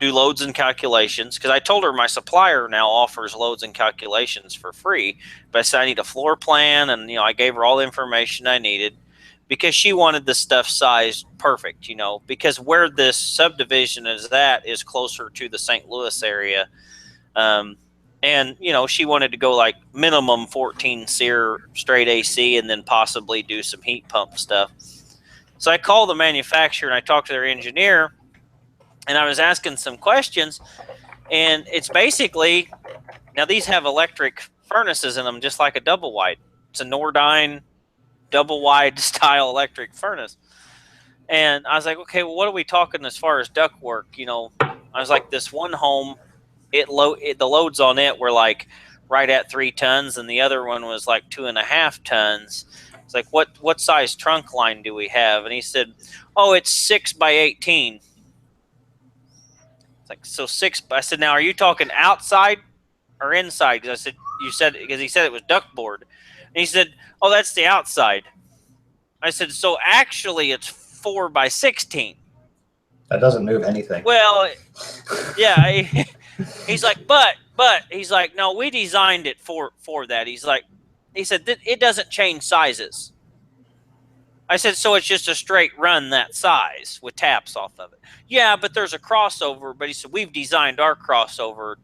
Speaker 1: do loads and calculations because I told her my supplier now offers loads and calculations for free, but I said I need a floor plan, and I gave her all the information I needed because she wanted the stuff sized perfect, because where this subdivision is at is closer to the St. Louis area. And she wanted to go like minimum 14 SEER straight AC and then possibly do some heat pump stuff. So I called the manufacturer and I talked to their engineer, and I was asking some questions, and it's basically, now these have electric furnaces in them just like a double wide. It's a Nordyne double wide style electric furnace. And I was like, okay, well, what are we talking as far as duct work? I was like, this one home, the loads on it were like right at 3 tons, and the other one was like 2.5 tons. It's like, what size trunk line do we have? And he said, oh, it's 6 by 18. It's like, so 6. I said, now are you talking outside or inside? Because he said it was duct board. And he said, oh, that's the outside. I said, so actually it's 4 by 16.
Speaker 3: That doesn't move anything.
Speaker 1: Well, yeah. He's like, but he's like, no, we designed it for that. He said it doesn't change sizes. I said, so it's just a straight run that size with taps off of it. Yeah, but there's a crossover. But he said, we've designed our crossover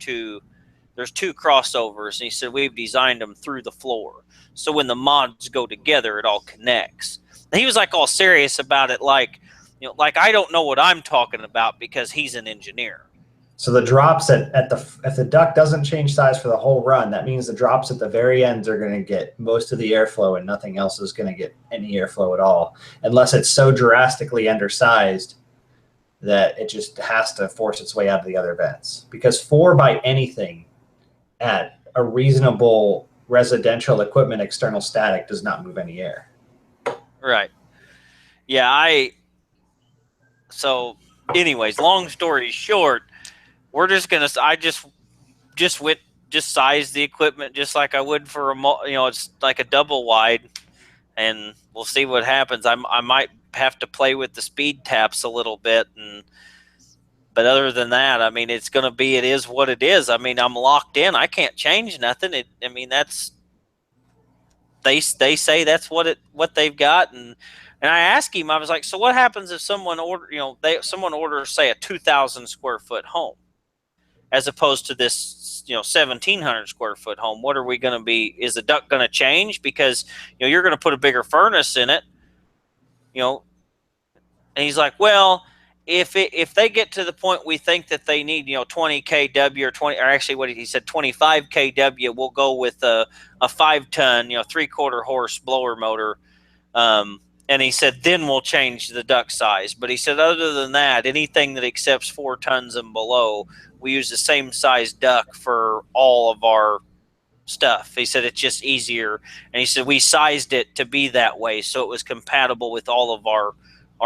Speaker 1: there's 2 crossovers. And he said, we've designed them through the floor. So when the mods go together, it all connects. And he was like all serious about it. Like I don't know what I'm talking about because he's an engineer.
Speaker 3: So the drops if the duct doesn't change size for the whole run, that means the drops at the very ends are going to get most of the airflow and nothing else is going to get any airflow at all, unless it's so drastically undersized that it just has to force its way out of the other vents. Because 4 by anything at a reasonable residential equipment external static does not move any air.
Speaker 1: Right. Yeah, so anyways, long story short, we're just gonna. I just size the equipment just like I would for it's like a double wide, and we'll see what happens. I might have to play with the speed taps a little bit, but other than that, I mean, it is what it is. I mean, I'm locked in. I can't change nothing. That's they say that's what they've got, and I asked him. I was like, so what happens if someone orders say a 2,000 square foot home, as opposed to this 1,700 square foot home? What are we going to be? Is the duct going to change because you're going to put a bigger furnace in it? And he's like, well, if they get to the point we think that they need 20 kW or actually what he said 25 kW, we'll go with a 5-ton 3/4 horse blower motor. And he said, then we'll change the duct size. But he said, other than that, anything that accepts 4 tons and below, we use the same size duct for all of our stuff. He said, it's just easier. And he said, we sized it to be that way so it was compatible with all of our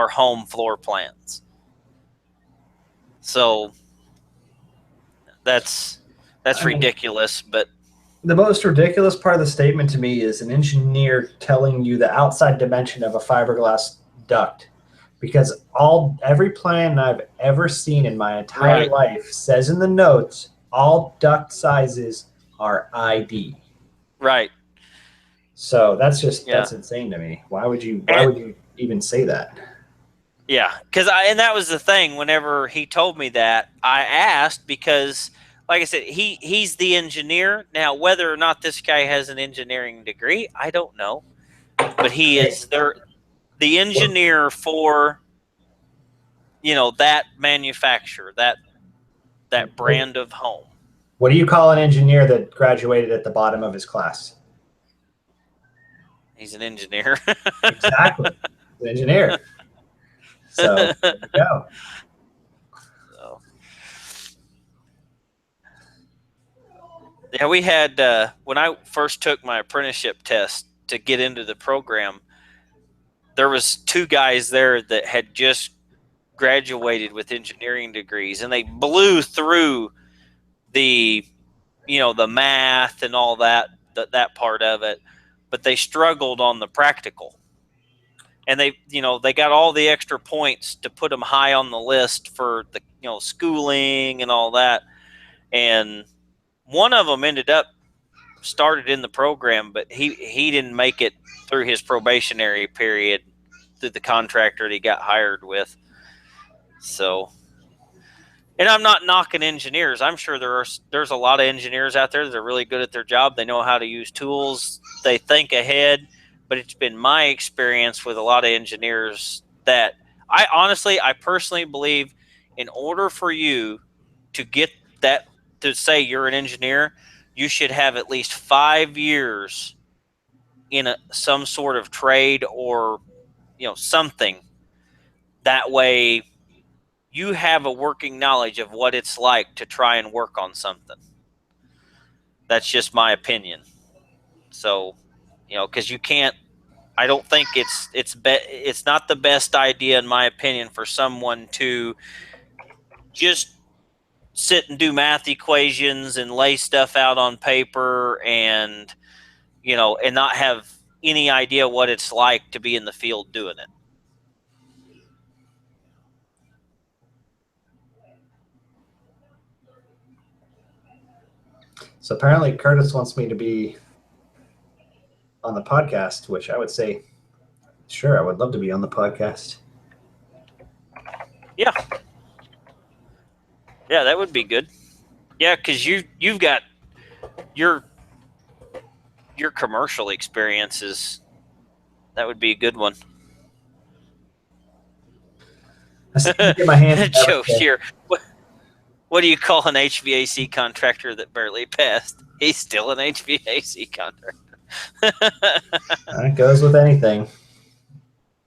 Speaker 1: home floor plans. So that's ridiculous, but
Speaker 3: the most ridiculous part of the statement to me is an engineer telling you the outside dimension of a fiberglass duct, because every plan I've ever seen in my entire life says in the notes all duct sizes are ID.
Speaker 1: Right.
Speaker 3: So that's insane to me. Why would you even say that?
Speaker 1: Yeah, and that was the thing. Whenever he told me that, I asked because, like I said, he's the engineer. Now, whether or not this guy has an engineering degree, I don't know. But he is the engineer for, that manufacturer, that brand of home.
Speaker 3: What do you call an engineer that graduated at the bottom of his class?
Speaker 1: He's an engineer.
Speaker 3: Exactly. An engineer. So there you go.
Speaker 1: Yeah, we had when I first took my apprenticeship test to get into the program, there was 2 guys there that had just graduated with engineering degrees, and they blew through the the math and all that part of it, but they struggled on the practical, and they got all the extra points to put them high on the list for the schooling and all that, and one of them ended up started in the program, but he didn't make it through his probationary period through the contractor that he got hired with. So, and I'm not knocking engineers. I'm sure there's a lot of engineers out there that are really good at their job. They know how to use tools. They think ahead. But it's been my experience with a lot of engineers that I personally believe in order for you to get that, to say you're an engineer, you should have at least 5 years in some sort of trade or something. That way you have a working knowledge of what it's like to try and work on something. That's just my opinion. So, because you can't. I don't think it's not the best idea, in my opinion, for someone to just sit and do math equations and lay stuff out on paper and and not have any idea what it's like to be in the field doing it.
Speaker 3: So apparently Curtis wants me to be on the podcast, which I would say, sure, I would love to be on the podcast.
Speaker 1: Yeah. Yeah, that would be good. Yeah, because you've got your commercial experiences. That would be a good one.
Speaker 3: I still get my hands in
Speaker 1: Joe
Speaker 3: everything.
Speaker 1: Shear. What do you call an HVAC contractor that barely passed? He's still an HVAC contractor.
Speaker 3: It goes with anything.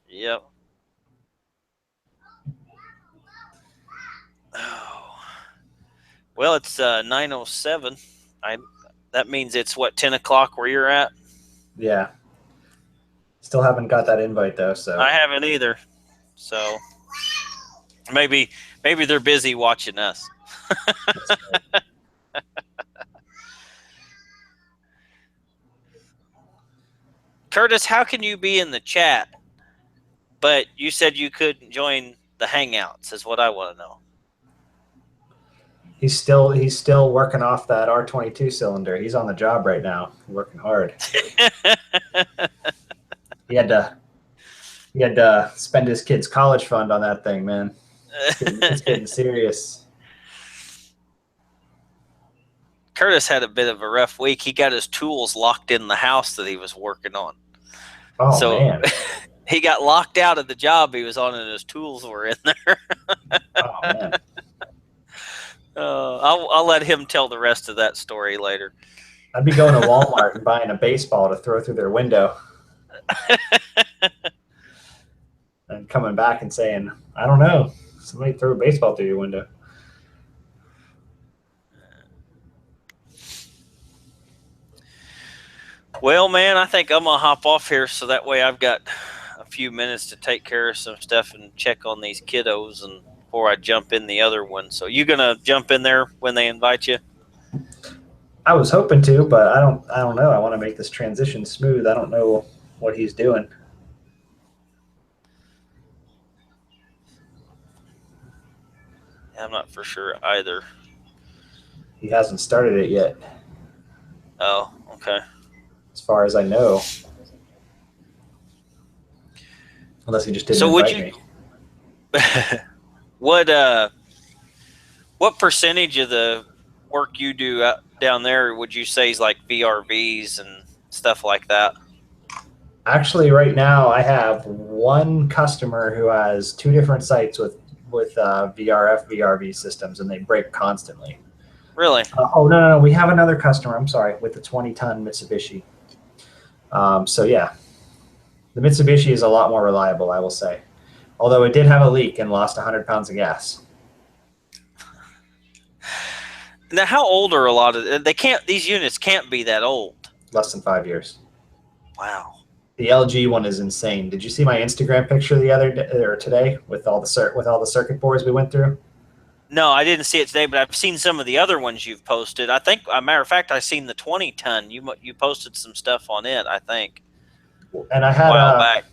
Speaker 1: Yep. Oh. Well, it's 9:07. That means it's what, 10 o'clock where you're at?
Speaker 3: Yeah. Still haven't got that invite though, so
Speaker 1: I haven't either. So maybe they're busy watching us. Curtis, how can you be in the chat, but you said you couldn't join the hangouts? Is what I want to know.
Speaker 3: he's still working off that R22 cylinder. He's on the job right now, working hard. He had to spend his kid's college fund on that thing, man. It's getting serious.
Speaker 1: Curtis had a bit of a rough week. He got his tools locked in the house that he was working on.
Speaker 3: Oh,
Speaker 1: so
Speaker 3: man.
Speaker 1: He got locked out of the job he was on, and his tools were in there.
Speaker 3: Oh, man.
Speaker 1: I'll let him tell the rest of that story later.
Speaker 3: I'd be going to Walmart and buying a baseball to throw through their window. And coming back and saying, I don't know, somebody threw a baseball through your window.
Speaker 1: Well, man, I think I'm going to hop off here so that way I've got a few minutes to take care of some stuff and check on these kiddos and before I jump in the other one. So you going to jump in there when they invite you?
Speaker 3: I was hoping to, but I don't know. I want to make this transition smooth. I don't know what he's doing.
Speaker 1: I'm not for sure either.
Speaker 3: He hasn't started it yet.
Speaker 1: Oh, okay.
Speaker 3: As far as I know. Unless he just didn't invite me.
Speaker 1: What percentage of the work you do out down there would you say is like VRVs and stuff like that?
Speaker 3: Actually, right now I have one customer who has 2 different sites with VRV systems, and they break constantly.
Speaker 1: Really?
Speaker 3: No. We have another customer, I'm sorry, with the 20-ton Mitsubishi. So, yeah, the Mitsubishi is a lot more reliable, I will say. Although it did have a leak and lost 100 pounds of gas.
Speaker 1: Now, how old are a lot of they? Can't these units can't be that old?
Speaker 3: Less than 5 years.
Speaker 1: Wow.
Speaker 3: The LG one is insane. Did you see my Instagram picture the other day or today with all the circuit boards we went through?
Speaker 1: No, I didn't see it today, but I've seen some of the other ones you've posted. I think, a matter of fact, I seen the 20-ton. You posted some stuff on it. I think.
Speaker 3: And
Speaker 1: a while back.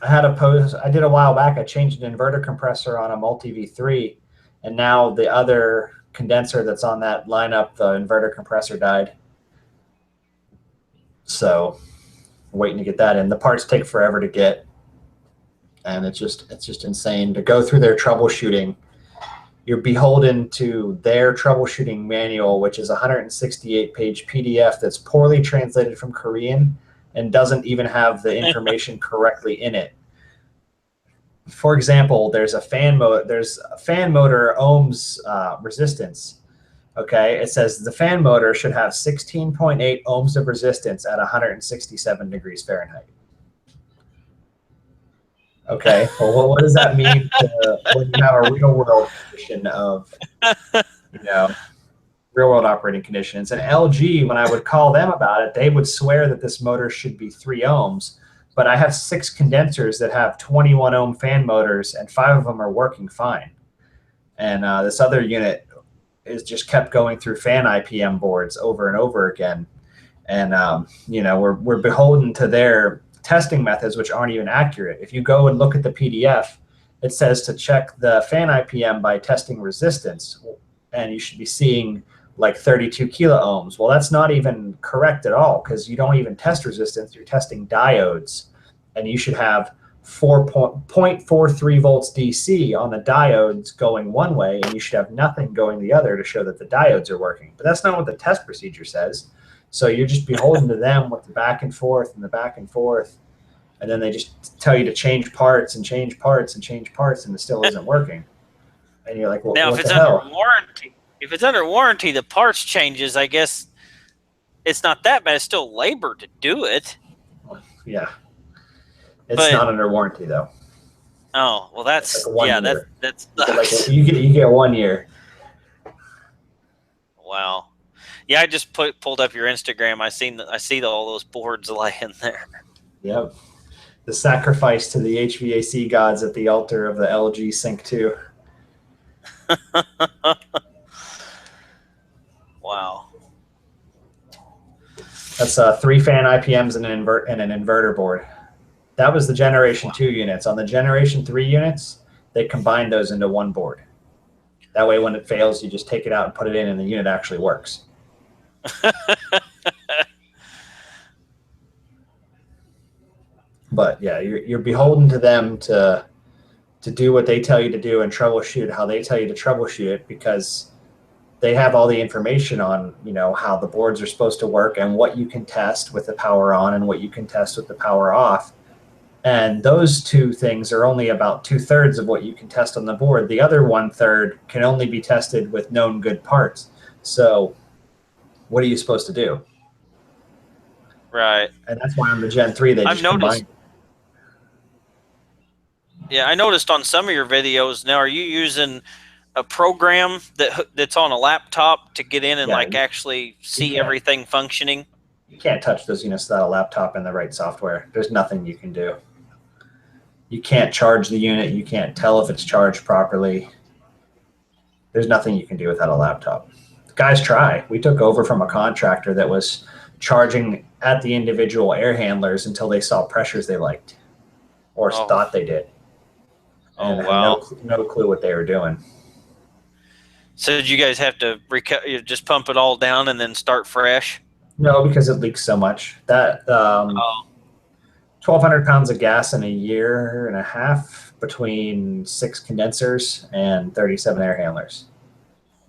Speaker 3: I had a post I did a while back. I changed an inverter compressor on a multi V3, and now the other condenser that's on that lineup, the inverter compressor died. So waiting to get that in. The parts take forever to get, and it's just insane to go through their troubleshooting. You're beholden to their troubleshooting manual, which is a 168-page PDF that's poorly translated from Korean and doesn't even have the information correctly in it. For example, there's a fan motor ohms resistance. Okay, it says the fan motor should have 16.8 ohms of resistance at 167 degrees Fahrenheit. Okay, well, what does that mean when you have a real world condition of, real world operating conditions? And LG, when I would call them about it, they would swear that this motor should be 3 ohms. But I have 6 condensers that have 21 ohm fan motors, and 5 of them are working fine. And this other unit is just kept going through fan IPM boards over and over again. And we're beholden to their testing methods, which aren't even accurate. If you go and look at the PDF, it says to check the fan IPM by testing resistance, and you should be seeing like 32 kilo ohms. Well, that's not even correct at all, because you don't even test resistance. You're testing diodes, and you should have 0.43 volts DC on the diodes going one way, and you should have nothing going the other to show that the diodes are working. But that's not what the test procedure says. So you're just beholden to them with the back and forth and the back and forth, and then they just tell you to change parts and change parts and change parts, and it still isn't working. And you're like, well,
Speaker 1: now,
Speaker 3: what
Speaker 1: if it's
Speaker 3: the hell?
Speaker 1: under warranty, the parts changes. I guess it's not that bad. It's still labor to do it.
Speaker 3: Yeah, it's not under warranty though.
Speaker 1: Oh well, that's
Speaker 3: like
Speaker 1: that's
Speaker 3: you get 1 year.
Speaker 1: Wow. Yeah, I just pulled up your Instagram. I see all those boards laying there.
Speaker 3: Yep. The sacrifice to the HVAC gods at the altar of the LG Sync 2.
Speaker 1: Wow.
Speaker 3: That's 3 fan IPMs and an inverter board. That was the Generation 2 units. On the Generation 3 units, they combined those into one board. That way, when it fails, you just take it out and put it in, and the unit actually works. But yeah, you're beholden to them to do what they tell you to do and troubleshoot how they tell you to troubleshoot it, because they have all the information on how the boards are supposed to work and what you can test with the power on and what you can test with the power off. And those 2 things are only about 2/3 of what you can test on the board. The other 1/3 can only be tested with known good parts. So what are you supposed to do?
Speaker 1: Right.
Speaker 3: And that's why on the Gen 3 they just combined.
Speaker 1: Yeah, I noticed on some of your videos now. Are you using a program that's on a laptop to get in and actually see everything functioning?
Speaker 3: You can't touch those units without a laptop and the right software. There's nothing you can do. You can't charge the unit. You can't tell if it's charged properly. There's nothing you can do without a laptop. The guys try. We took over from a contractor that was charging at the individual air handlers until they saw pressures they liked or thought they did. And
Speaker 1: wow.
Speaker 3: No clue what they were doing.
Speaker 1: So did you guys have to just pump it all down and then start fresh?
Speaker 3: No, because it leaks so much. That 1,200 pounds of gas in a year and a half between 6 condensers and 37 air handlers.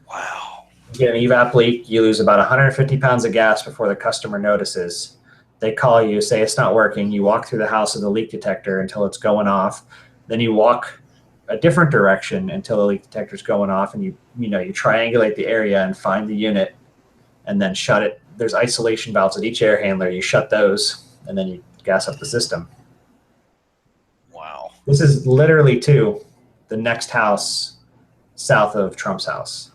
Speaker 1: Wow.
Speaker 3: You get an evap leak, you lose about 150 pounds of gas before the customer notices. They call you, say it's not working. You walk through the house with a leak detector until it's going off. Then you walk a different direction until the leak detector's going off, and you triangulate the area and find the unit and then shut it. There's isolation valves at each air handler. You shut those and then you gas up the system.
Speaker 1: Wow.
Speaker 3: This is literally the next house south of Trump's house.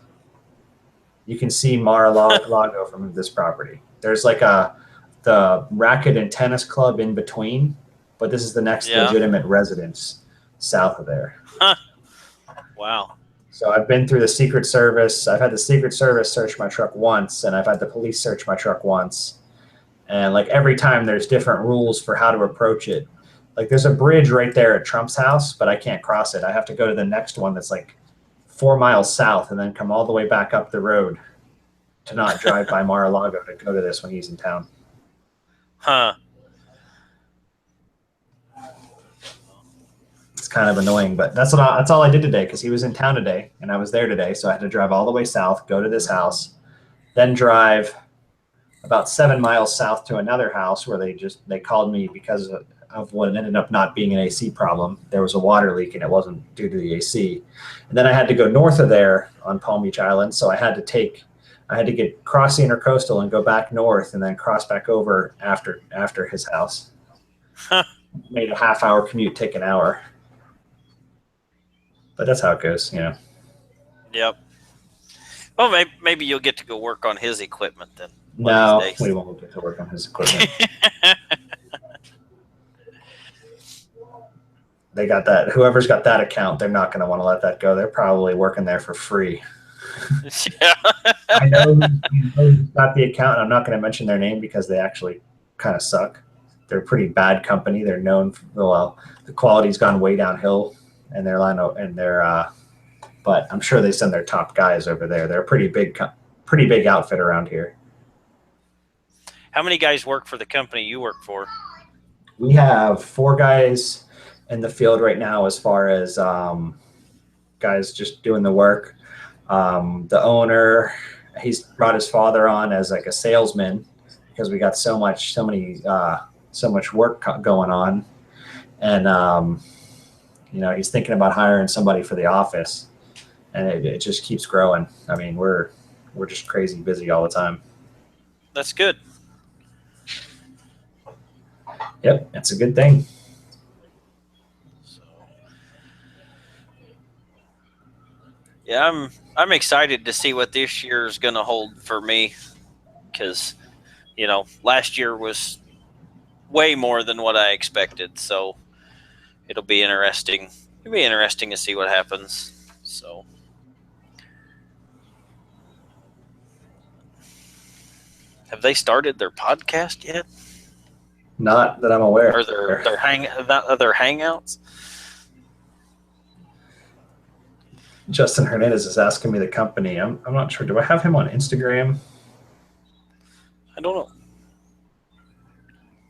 Speaker 3: You can see Mar-a-Lago from this property. There's like the racket and tennis club in between, but this is the next legitimate residence south of there.
Speaker 1: Huh. Wow.
Speaker 3: So I've been through the Secret Service. I've had the Secret Service search my truck once, and I've had the police search my truck once. And like every time there's different rules for how to approach it. Like there's a bridge right there at Trump's house, but I can't cross it. I have to go to the next one that's like 4 miles south and then come all the way back up the road to not drive by Mar-a-Lago to go to this when he's in town.
Speaker 1: Huh.
Speaker 3: It's kind of annoying, but that's all I did today because he was in town today and I was there today. So I had to drive all the way south, go to this house, then drive about 7 miles south to another house where they called me because of what ended up not being an AC problem. There was a water leak and it wasn't due to the AC. And then I had to go north of there on Palm Beach Island. So I had to get cross the intercoastal and go back north and then cross back over after his house.
Speaker 1: Huh.
Speaker 3: Made a half-hour commute take an hour. But that's how it goes, you know.
Speaker 1: Yep. Well, maybe you'll get to go work on his equipment then.
Speaker 3: No, we won't get to work on his equipment. They got that. Whoever's got that account, they're not going to want to let that go. They're probably working there for free.
Speaker 1: Yeah.
Speaker 3: I know who's got the account. I'm not going to mention their name because they actually kind of suck. They're a pretty bad company. They're known for, well, the quality's gone way downhill, and but I'm sure they send their top guys over there. They're a pretty big outfit around here.
Speaker 1: How many guys work for the company you work for?
Speaker 3: We have 4 guys in the field right now as far as guys just doing the work. The owner, he's brought his father on as like a salesman because we got so much work going on. And, he's thinking about hiring somebody for the office, and it just keeps growing. I mean, we're just crazy busy all the time.
Speaker 1: That's good.
Speaker 3: Yep, it's a good thing.
Speaker 1: So, yeah, I'm excited to see what this year is going to hold for me because, last year was way more than what I expected. So it'll be interesting. It'll be interesting to see what happens. So. Have they started their podcast yet?
Speaker 3: Not that I'm aware.
Speaker 1: Or their hangouts?
Speaker 3: Justin Hernandez is asking me the company. I'm not sure. Do I have him on Instagram?
Speaker 1: I don't know.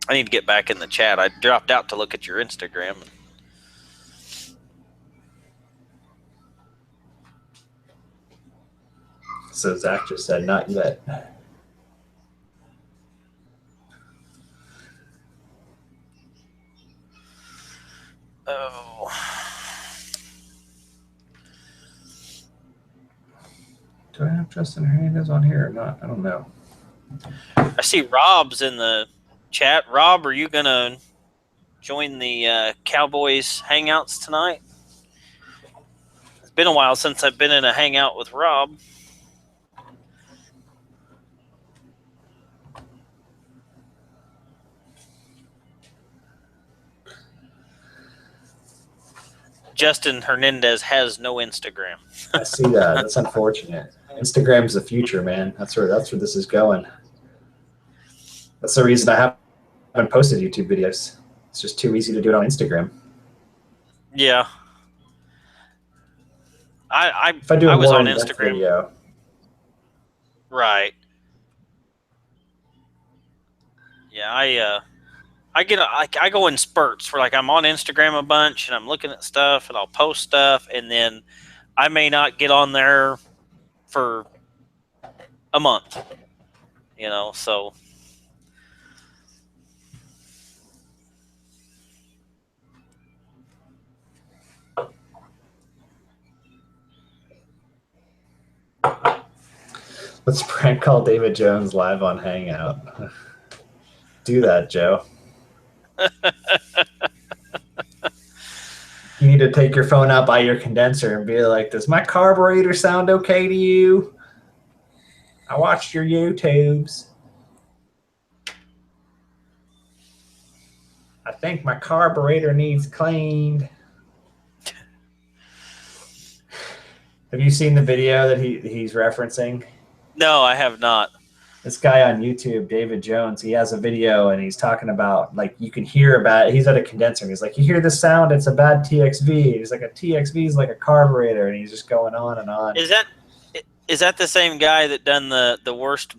Speaker 1: I need to get back in the chat. I dropped out to look at your Instagram.
Speaker 3: So Zach just said, not yet.
Speaker 1: Oh.
Speaker 3: Do I have Justin Hernandez on here or not? I don't know.
Speaker 1: I see Rob's in the chat. Rob, are you going to join the Cowboys hangouts tonight? It's been a while since I've been in a hangout with Rob. Justin Hernandez has no Instagram.
Speaker 3: I see that. That's unfortunate. Instagram's the future, man. That's where this is going. That's the reason I haven't posted YouTube videos. It's just too easy to do it on Instagram.
Speaker 1: Yeah. I
Speaker 3: was
Speaker 1: on Instagram.
Speaker 3: Video.
Speaker 1: Right. Yeah, I go in spurts where I'm on Instagram a bunch and I'm looking at stuff and I'll post stuff and then I may not get on there for a month, so.
Speaker 3: Let's prank call David Jones live on Hangout. Do that, Joe. You need to take your phone out by your condenser and be like, does my carburetor sound okay to you? I watched your YouTubes. I think my carburetor needs cleaned. Have you seen the video that he's referencing?
Speaker 1: No, I have not.
Speaker 3: This guy on YouTube, David Jones, he has a video and he's talking about, like, you can hear about it. He's at a condenser. He's like, you hear the sound? It's a bad TXV. He's like, a TXV is like a carburetor. And he's just going on and on.
Speaker 1: Is that the same guy that done the worst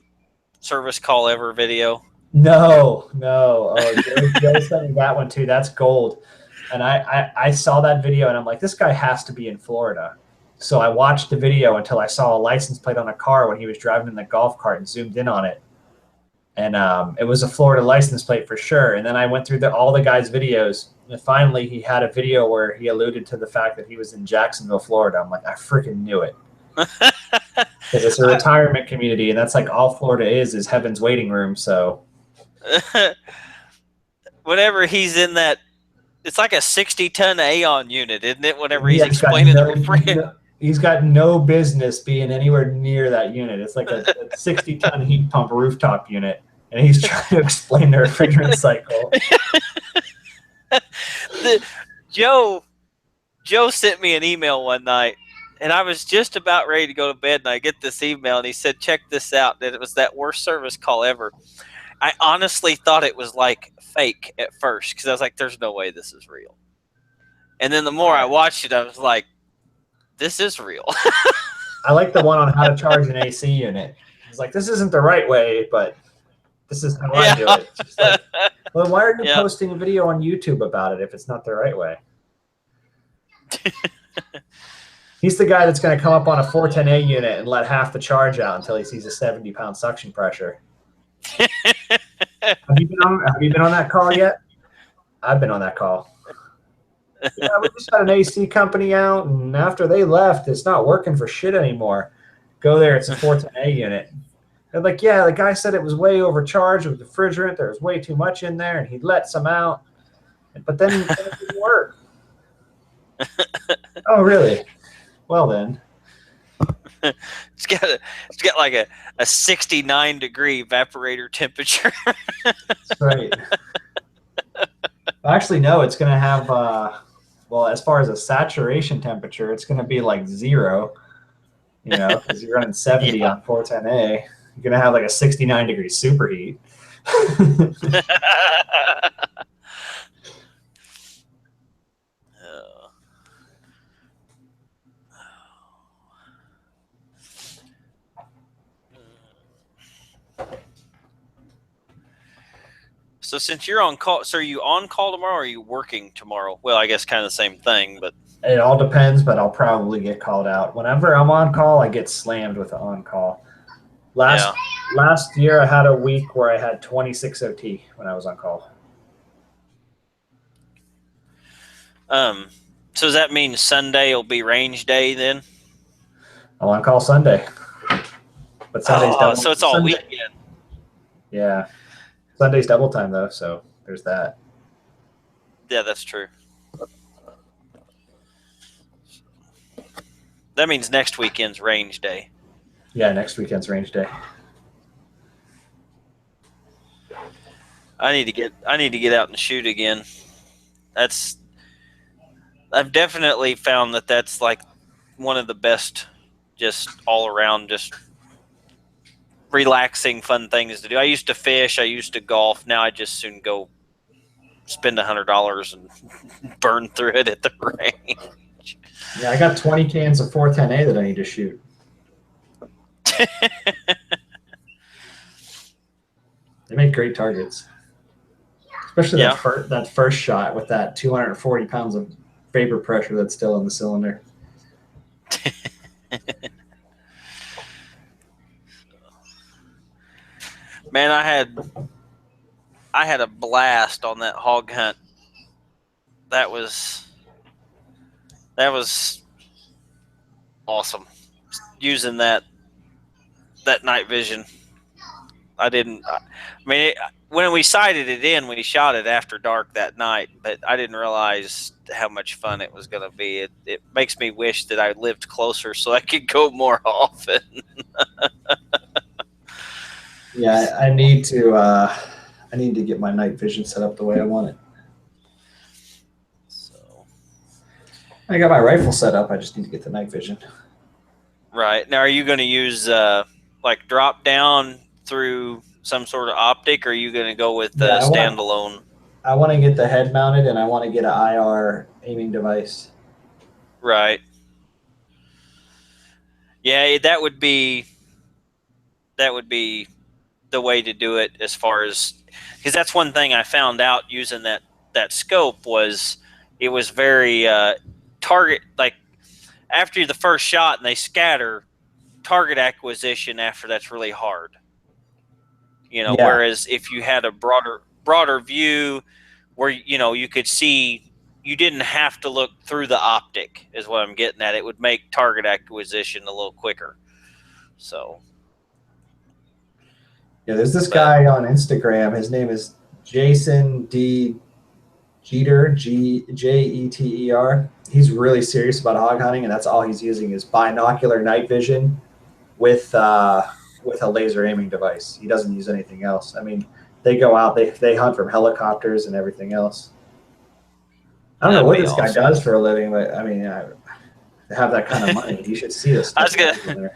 Speaker 1: service call ever video?
Speaker 3: No. Oh, Joe sent me that one too. That's gold. And I saw that video and I'm like, this guy has to be in Florida. So I watched the video until I saw a license plate on a car when he was driving in the golf cart and zoomed in on it. And it was a Florida license plate for sure. And then I went through all the guys' videos. And finally, he had a video where he alluded to the fact that he was in Jacksonville, Florida. I'm like, I freaking knew it. Because it's a retirement community, and that's like all Florida is heaven's waiting room. So
Speaker 1: whenever he's in that, it's like a 60-ton Aeon unit, isn't it? Whenever he's explaining the friend.
Speaker 3: He's got no business being anywhere near that unit. It's like a 60-ton heat pump rooftop unit, and he's trying to explain the refrigerant cycle.
Speaker 1: Joe sent me an email one night, and I was just about ready to go to bed, and I get this email, and he said, check this out, that it was that worst service call ever. I honestly thought it was like fake at first, because I was like, there's no way this is real. And then the more I watched it, I was like, this is real.
Speaker 3: I like the one on how to charge an AC unit. It's like, this isn't the right way, but this is how I do it. It's just like, well, why are you posting a video on YouTube about it if it's not the right way? He's the guy that's going to come up on a 410A unit and let half the charge out until he sees a 70-pound suction pressure. Have you been on that call yet? I've been on that call. Yeah, we just had an AC company out, and after they left, it's not working for shit anymore. Go there, it's a 410A unit. They're like, yeah, the guy said it was way overcharged with refrigerant. There was way too much in there, and he'd let some out. But then it didn't work. Oh, really? Well, then.
Speaker 1: It's got like a 69-degree evaporator temperature.
Speaker 3: That's right. Actually, no, it's going to have, well, as far as a saturation temperature, it's going to be like 0, you know, because you're running 70 on 410A. You're going to have like a 69-degree superheat.
Speaker 1: So since you're on call, so are you on call tomorrow or are you working tomorrow? Well, I guess kind of the same thing, but
Speaker 3: it all depends, but I'll probably get called out. Whenever I'm on call, I get slammed with the on call. Last year I had a week where I had 26 OT when I was on call.
Speaker 1: So does that mean Sunday will be range day then?
Speaker 3: I'm on call Sunday. But Sunday's double.
Speaker 1: So it's all weekend.
Speaker 3: Yeah. Sunday's double time though, so there's that.
Speaker 1: Yeah, that's true. That means next weekend's range day.
Speaker 3: Yeah, next weekend's range day.
Speaker 1: I need to get out and shoot again. I've definitely found that that's like one of the best, just all around, just relaxing, fun things to do. I used to fish. I used to golf. Now I just soon go spend $100 and burn through it at the range.
Speaker 3: Yeah, I got 20 cans of 410A that I need to shoot. They make great targets, especially that first shot with that 240 pounds of vapor pressure that's still in the cylinder.
Speaker 1: Man, I had a blast on that hog hunt. That was awesome. Using that night vision. When we sighted it in, we shot it after dark that night, but I didn't realize how much fun it was going to be. It makes me wish that I lived closer so I could go more often.
Speaker 3: Yeah, I need to get my night vision set up the way I want it.
Speaker 1: So,
Speaker 3: I got my rifle set up. I just need to get the night vision.
Speaker 1: right. Now, are you going to use like drop down through some sort of optic, or are you going to go with
Speaker 3: Yeah,
Speaker 1: standalone?
Speaker 3: I want to get the head mounted, and I want to get an IR aiming device.
Speaker 1: Right. Yeah, that would be the way to do it, as far as, because that's one thing I found out using that scope was it was very target, like after the first shot and they scatter, target acquisition after that's really hard.
Speaker 3: Yeah,
Speaker 1: Whereas if you had a broader view where you could see, you didn't have to look through the optic, is what I'm getting at. It would make target acquisition a little quicker. So,
Speaker 3: yeah. There's this
Speaker 1: but
Speaker 3: guy on Instagram. His name is Jason D. Jeter, Jeter. He's really serious about hog hunting, and that's all he's using is binocular night vision with a laser aiming device. He doesn't use anything else. I mean, they go out, they hunt from helicopters and everything else. I don't know
Speaker 1: that'd
Speaker 3: what
Speaker 1: be
Speaker 3: this guy
Speaker 1: awesome.
Speaker 3: does for a living, but I mean, to have that kind of money, you should see this
Speaker 1: I
Speaker 3: stuff.
Speaker 1: was gonna,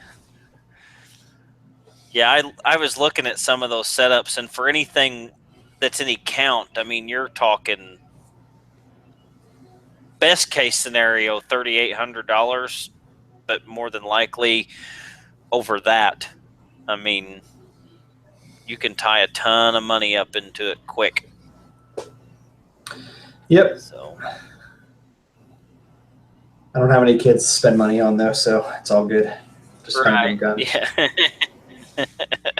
Speaker 1: yeah, I was looking at some of those setups, and for anything that's any count, I mean, you're talking best case scenario $3,800, but more than likely over that. I mean, you can tie a ton of money up into it quick.
Speaker 3: Yep.
Speaker 1: So,
Speaker 3: I don't have any kids to spend money on though, so it's all good. Just spend it on
Speaker 1: right,
Speaker 3: guns.
Speaker 1: yeah.
Speaker 3: I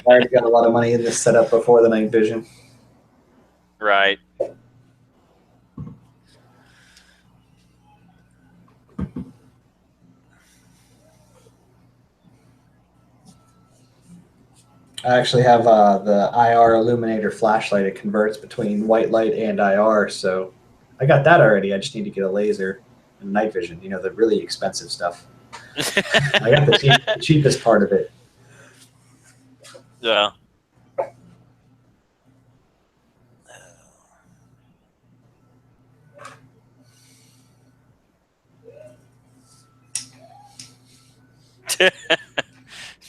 Speaker 3: already got a lot of money in this setup before the night vision.
Speaker 1: Right.
Speaker 3: I actually have the IR illuminator flashlight. It converts between white light and IR, so I got that already. I just need to get a laser and night vision. The really expensive stuff. I got the cheapest part of it.
Speaker 1: Yeah.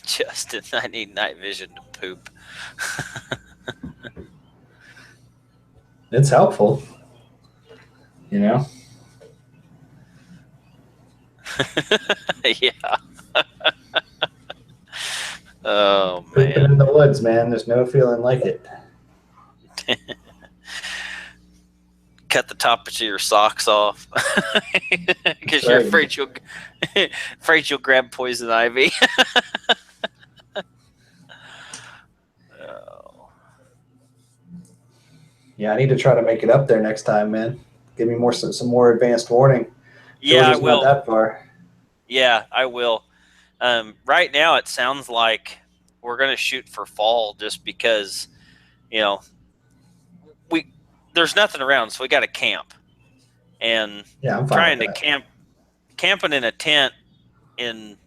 Speaker 1: Justin, I need night vision to poop.
Speaker 3: It's helpful,
Speaker 1: Yeah. Oh
Speaker 3: Pooping
Speaker 1: man.
Speaker 3: in the woods, man. There's no feeling like it.
Speaker 1: Cut the tops of your socks off because you're
Speaker 3: Right.
Speaker 1: afraid you'll grab poison ivy. Oh.
Speaker 3: Yeah, I need to try to make it up there next time, man. Give me some more advanced warning.
Speaker 1: Yeah, I
Speaker 3: Georgia's not
Speaker 1: will.
Speaker 3: that far.
Speaker 1: Yeah, I will. Right now, it sounds like we're going to shoot for fall, just because we there's nothing around, so we got to camp. And
Speaker 3: Yeah, I'm fine
Speaker 1: trying
Speaker 3: with
Speaker 1: to
Speaker 3: that.
Speaker 1: camping in a tent in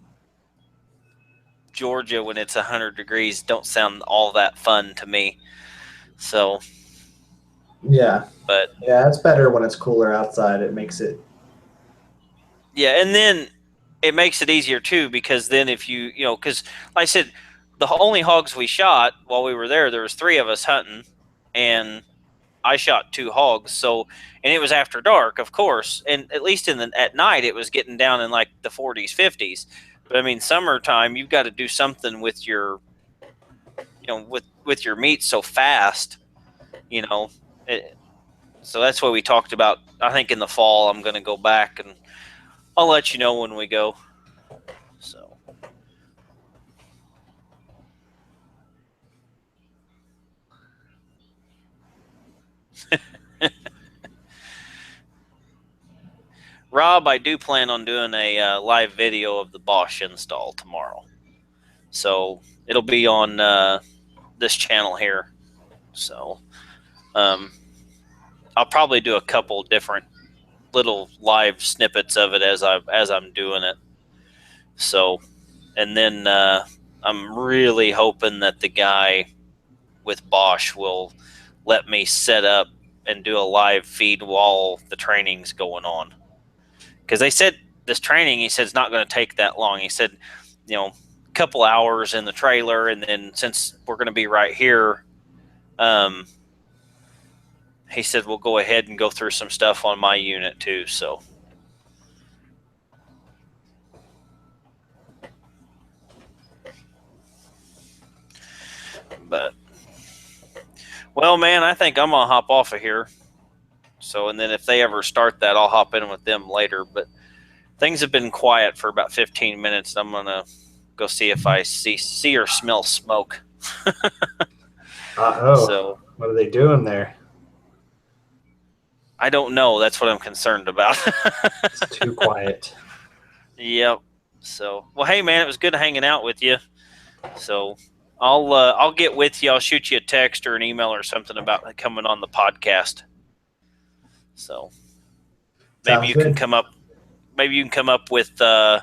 Speaker 1: Georgia when it's 100 degrees don't sound all that fun to me. So,
Speaker 3: Yeah.
Speaker 1: but
Speaker 3: Yeah, it's better when it's cooler outside. It makes it.
Speaker 1: yeah, and then it makes it easier too, because then if because like I said, the only hogs we shot while we were there was 3 of us hunting, and I shot 2 hogs. So, and it was after dark, of course, and at least at night it was getting down in like the 40s, 50s. But I mean, summertime, you've got to do something with your, with your meat so fast, you know. So that's what we talked about. I think in the fall I'm going to go back, and I'll let you know when we go. So. Rob, I do plan on doing a live video of the Bosch install tomorrow. So it'll be on this channel here. So I'll probably do a couple different little live snippets of it as I'm doing it. So, and then I'm really hoping that the guy with Bosch will let me set up and do a live feed while the training's going on. Because they said this training, he said, it's not going to take that long. He said, a couple hours in the trailer, and then since we're going to be right here, he said we'll go ahead and go through some stuff on my unit too. So, but, well, man, I think I'm gonna hop off of here. So, and then if they ever start that, I'll hop in with them later. But things have been quiet for about 15 minutes. I'm gonna go see if I see or smell smoke.
Speaker 3: So, what are they doing there?
Speaker 1: I don't know. That's what I'm concerned about.
Speaker 3: It's too quiet.
Speaker 1: Yep. So, well, hey, man, it was good hanging out with you. So, I'll get with you. I'll shoot you a text or an email or something about coming on the podcast. So, maybe you can come up. Maybe you can come up with a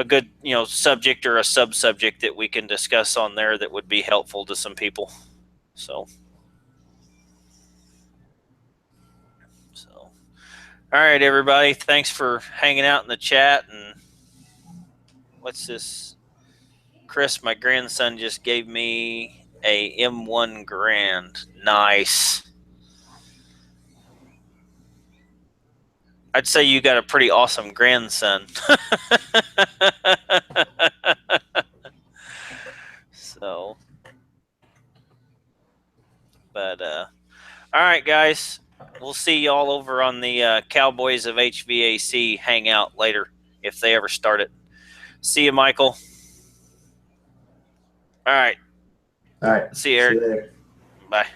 Speaker 1: good, subject or a sub-subject that we can discuss on there that would be helpful to some people. So, all right, everybody. Thanks for hanging out in the chat. And what's this? Chris, my grandson, just gave me a M1 Grand. Nice. I'd say you got a pretty awesome grandson. So, but all right, guys. We'll see y'all over on the Cowboys of HVAC hangout later if they ever start it. See you, Michael. All right.
Speaker 3: All right.
Speaker 1: See you, Eric.
Speaker 3: See you later.
Speaker 1: Bye.